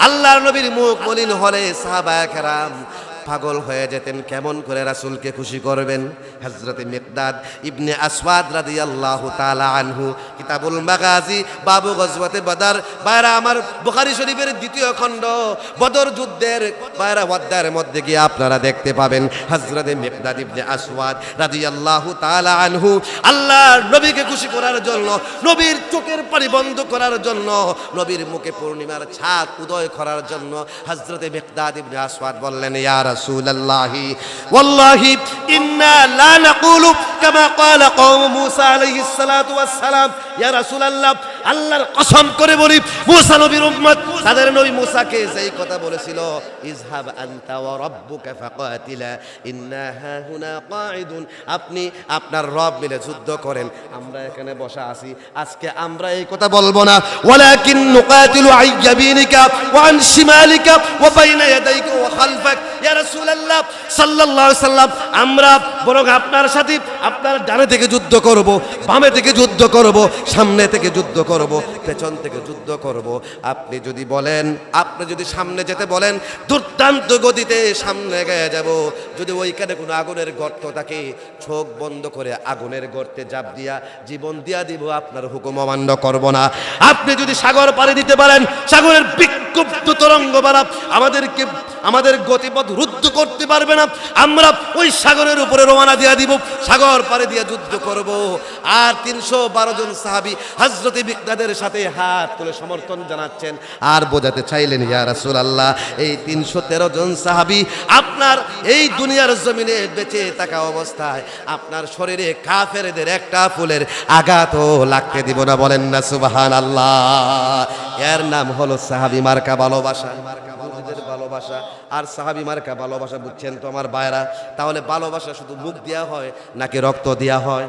আল্লাহর নবীর মুখ মলিন হলে সাহাবায়ে কেরাম পাগল হয়ে যেতেন, কেমন করে রাসূলকে খুশি করবেন। হযরতে মিকদাদ ইবনে আসওয়াদ রাদিয়াল্লাহু তাআলা আনহু, কিতাবুল মাগাজি, বাবু গজওয়াতে বদর। বাইরা আমার, বুখারী শরীফের 2য় খণ্ড বদর যুদ্ধের বাইরা অধ্যায়ের মধ্যে গিয়ে আপনারা দেখতে পাবেন হযরতে মিকদাদ ইবনে আসওয়াদ রাদিয়াল্লাহু তাআলা আনহু আল্লাহর নবীকে খুশি করার জন্য, নবীর চোখের পানি বন্ধ করার জন্য, নবীর মুখে পূর্ণিমার ছাদ উদয় করার জন্য হযরতে মিকদাদ ইবনে আসওয়াদ বললেন, ইয়া রাসূলুল্লাহি ওয়াল্লাহি ইন্না লা নাকুলু কামা ক্বালা কওম মূসা আলাইহিস সালাতু ওয়াস সালাম। ইয়া রাসূলুল্লাহ, আল্লাহর কসম করে বলি, মূসা নবীর উম্মত তাদের নবী মূসাকে যেই কথা বলেছিল, ইযহাব আনতা ওয়া রাব্বুকা ফাকাতিলা ইন্না হাহুনা কাঈদুন, আপনি আপনার রব মিলে যুদ্ধ করেন, আমরা এখানে বসা আছি। আজকে আমরা এই কথা বলবো না, ওয়ালাকিন নুকাতিলু আইয়াবিনিকা ওয়া আন শিমালিকা ওয়া বাইনা ইয়াদাইকা ওয়া খালফাক। ইয়া রাসূলুল্লাহ সাল্লাল্লাহু আলাইহি সাল্লাম, আমরা বরং আপনার সাথে আপনার ডানে থেকে যুদ্ধ করব, বামে থেকে যুদ্ধ করব, সামনে থেকে যুদ্ধ করব, পেছন থেকে যুদ্ধ করব। আপনি যদি বলেন, আপনি যদি সামনে যেতে বলেন, দুর্দান্ত গতিতে সামনে গিয়ে যাব। যদি ওইখানে কোনো আগুনের গর্ত থাকে, চোখ বন্ধ করে আগুনের গর্তে ঝাঁপ দিয়া জীবন দিয়া দিব, আপনার হুকুম অমান্য করব না। আপনি যদি সাগর পাড়ি দিতে পারেন, সাগরের বিক্ষুব্ধ তরঙ্গ বাড়া আমাদের গতিপথ রুদ্ধ করতে পারবে না, আমরা ওই সাগরের উপরে রওনা দিয়া দিব, সাগর পাড়ে দিয়ে যুদ্ধ করব। আর 312 জন সাহাবী হযরতে মিকদাদের সাথে হাত তুলে সমর্থন জানাচ্ছেন, আর বোঝাতে চাইলেন, ইয়া রাসূলুল্লাহ, এই 313 জন সাহাবী আপনার এই দুনিয়ার জমিনে বেঁচে থাকা অবস্থায় আপনার শরীরে কাফেরদের একটা ফুলের আঘাতও লাগতে দিব না। বলেন না সুবহানাল্লাহ। এর নাম হলো সাহাবী মার্কা ভালোবাসা, ভালোবাসা। আর সাহাবী মার্কা ভালোবাসা বুঝছেন তো আমার ভাইরা? তাহলে ভালোবাসা শুধু মুখ দেয়া হয় নাকি রক্ত দেয়া হয়?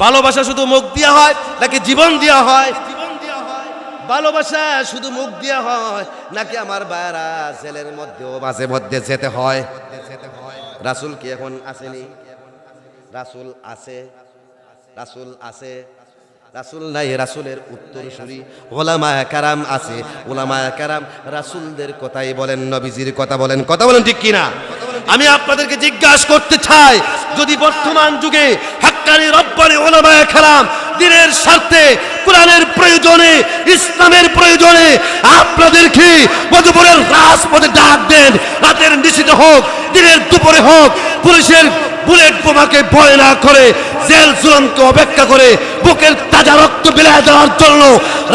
ভালোবাসা শুধু মুখ দেয়া হয় নাকি জীবন দেয়া হয়? ভালোবাসা শুধু মুখ দেয়া হয় নাকি আমার ভাইরা জেলের মধ্যেও মাঝে মধ্যে যেতে হয়? রাসূল কি এখন আসেনি? রাসূল আছে, রাসূল আছে, রাসূল নাই, রাসূলের উত্তরসূরি উলামায়ে কেরাম আছে। উলামায়ে কেরাম রাসূলদের কথাই বলেন, নবীজির কথা বলেন, কথা বলেন ঠিক কিনা? আমি আপনাদেরকে জিজ্ঞাসা করতে চাই, যদি বর্তমান যুগে হাক্কানি রব্বানি উলামায়ে কেরাম দ্বীনের স্বার্থে, কোরআনের প্রয়োজনে, ইসলামের প্রয়োজনে আপনাদেরকে মধুপুরের রাজপথে ডাক দেন, রাতের নিশীথে হোক, দিনের দুপুরে হোক, পুলিশের বুলেট বোমাকে ভয় না করে, জেল জুলুমকে অপেক্ষা করে বুকের তাজা রক্ত বিলায় দেওয়ার জন্য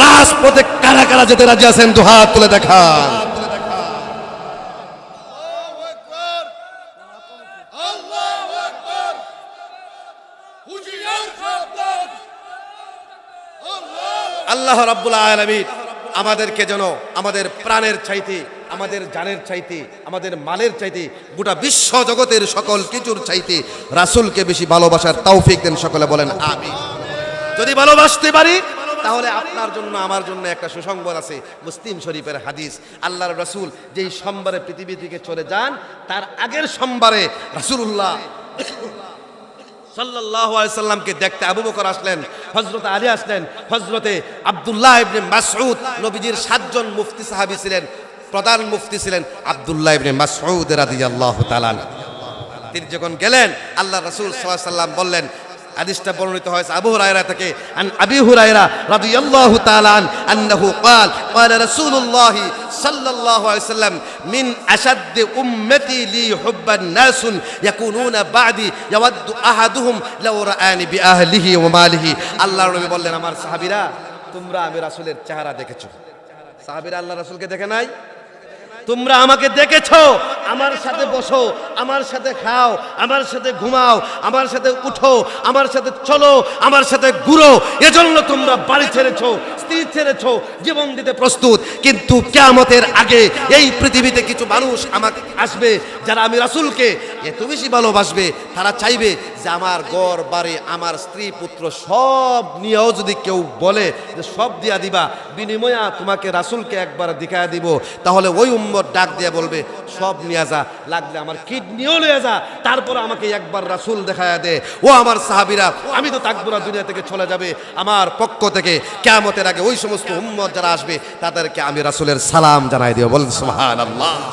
রাজপথে কারা কারা যেতে রাজি আছেন? দুহাত তুলে দেখান। আল্লাহ রাব্বুল আলামিন আমাদেরকে যেন আমাদের প্রাণের চাইতে, আমাদের জানের চাইতে, আমাদের মালের চাইতে, গোটা বিশ্ব জগতের সকল কিছুর চাইতে রাসূলকে বেশি ভালোবাসার তৌফিক দেন। সকলে বলেন আমিন। যদি ভালোবাসতে পারি তাহলে আপনার জন্য আমার জন্য একটা সুসংবাদ আছে। মুসলিম শরীফের হাদিস, আল্লাহর রাসূল যেই সোমবারে পৃথিবী থেকে চলে যান, তার আগের সোমবারে রাসূলুল্লাহ সাল্লাল্লাহু আলাইহি সাল্লামকে দেখতে আবু বকর আসলেন, হযরত আলী আসলেন, হযরতে আব্দুল্লাহ ইবনে মাসউদ, নবীজির 7 জন মুফতি সাহাবী ছিলেন, প্রধান মুফতি ছিলেন আব্দুল্লাহ ইবনে মাসউদ রাদিয়াল্লাহু তাআলা। তিনি যখন গেলেন, আল্লাহ রাসূল সাল্লাল্লাহু আলাইহি সাল্লাম বললেন, হাদিসটা বর্ণিত হয়েছে আবু হুরায়রা থেকে, আন আবি হুরায়রা রাদিয়াল্লাহু তাআলা আন্নাহু ক্বাল ক্বালা রাসূলুল্লাহ সাল্লাল্লাহু আলাইহি ওয়াসাল্লাম মিন আশাদ উম্মতি লি হুব্বান নাসুন ইয়াকুনুনা বাদি ইয়াওয়াদ্দু আহাদুহুম লাউ রাআনি বিআহলিহি ওয়া মালিহি। আল্লাহর নবী বললেন, আমার সাহাবীরা, তোমরা আমি রাসূলের চেহারা দেখেছো। সাহাবীরা আল্লাহ রাসূলকে দেখে নাই? তোমরা আমাকে দেখেছো, আমার সাথে বসো, আমার সাথে খাও, আমার সাথে ঘুমাও, আমার সাথে উঠো, আমার সাথে চলো, আমার সাথে ঘুরো, এজন্য তোমরা বাড়ি ছেড়েছো, স্ত্রী ছেড়েছো, জীবন দিতে প্রস্তুত। কিন্তু কিয়ামতের আগে এই পৃথিবীতে কিছু মানুষ আমাকে আসবে, যারা আমি রাসূলকে এত বেশি ভালোবাসবে, তারা চাইবে যে আমার ঘর বাড়ি, আমার স্ত্রী পুত্র সব নিয়েও যদি কেউ বলে যে সব দিয়া দিবা, বিনিময়ে তোমাকে রাসূলকে একবার দেখায় দিব, তাহলে ওই উম্মত ডাক দিয়ে বলবে সব নিয়ে যা, লাগলে আমার কিডনিও নিয়ে যা, তারপর আমাকে একবার রাসূল দেখায় দে। ও আমার সাহাবীরা, আমি তো থাকবো না, দুনিয়া থেকে চলে যাবে। আমার পক্ষ থেকে কিয়ামতের আগে ওই সমস্ত উম্মত যারা আসবে তাদেরকে আমি রাসূলের সালাম জানাই দিও। বলেন সুবহানাল্লাহ।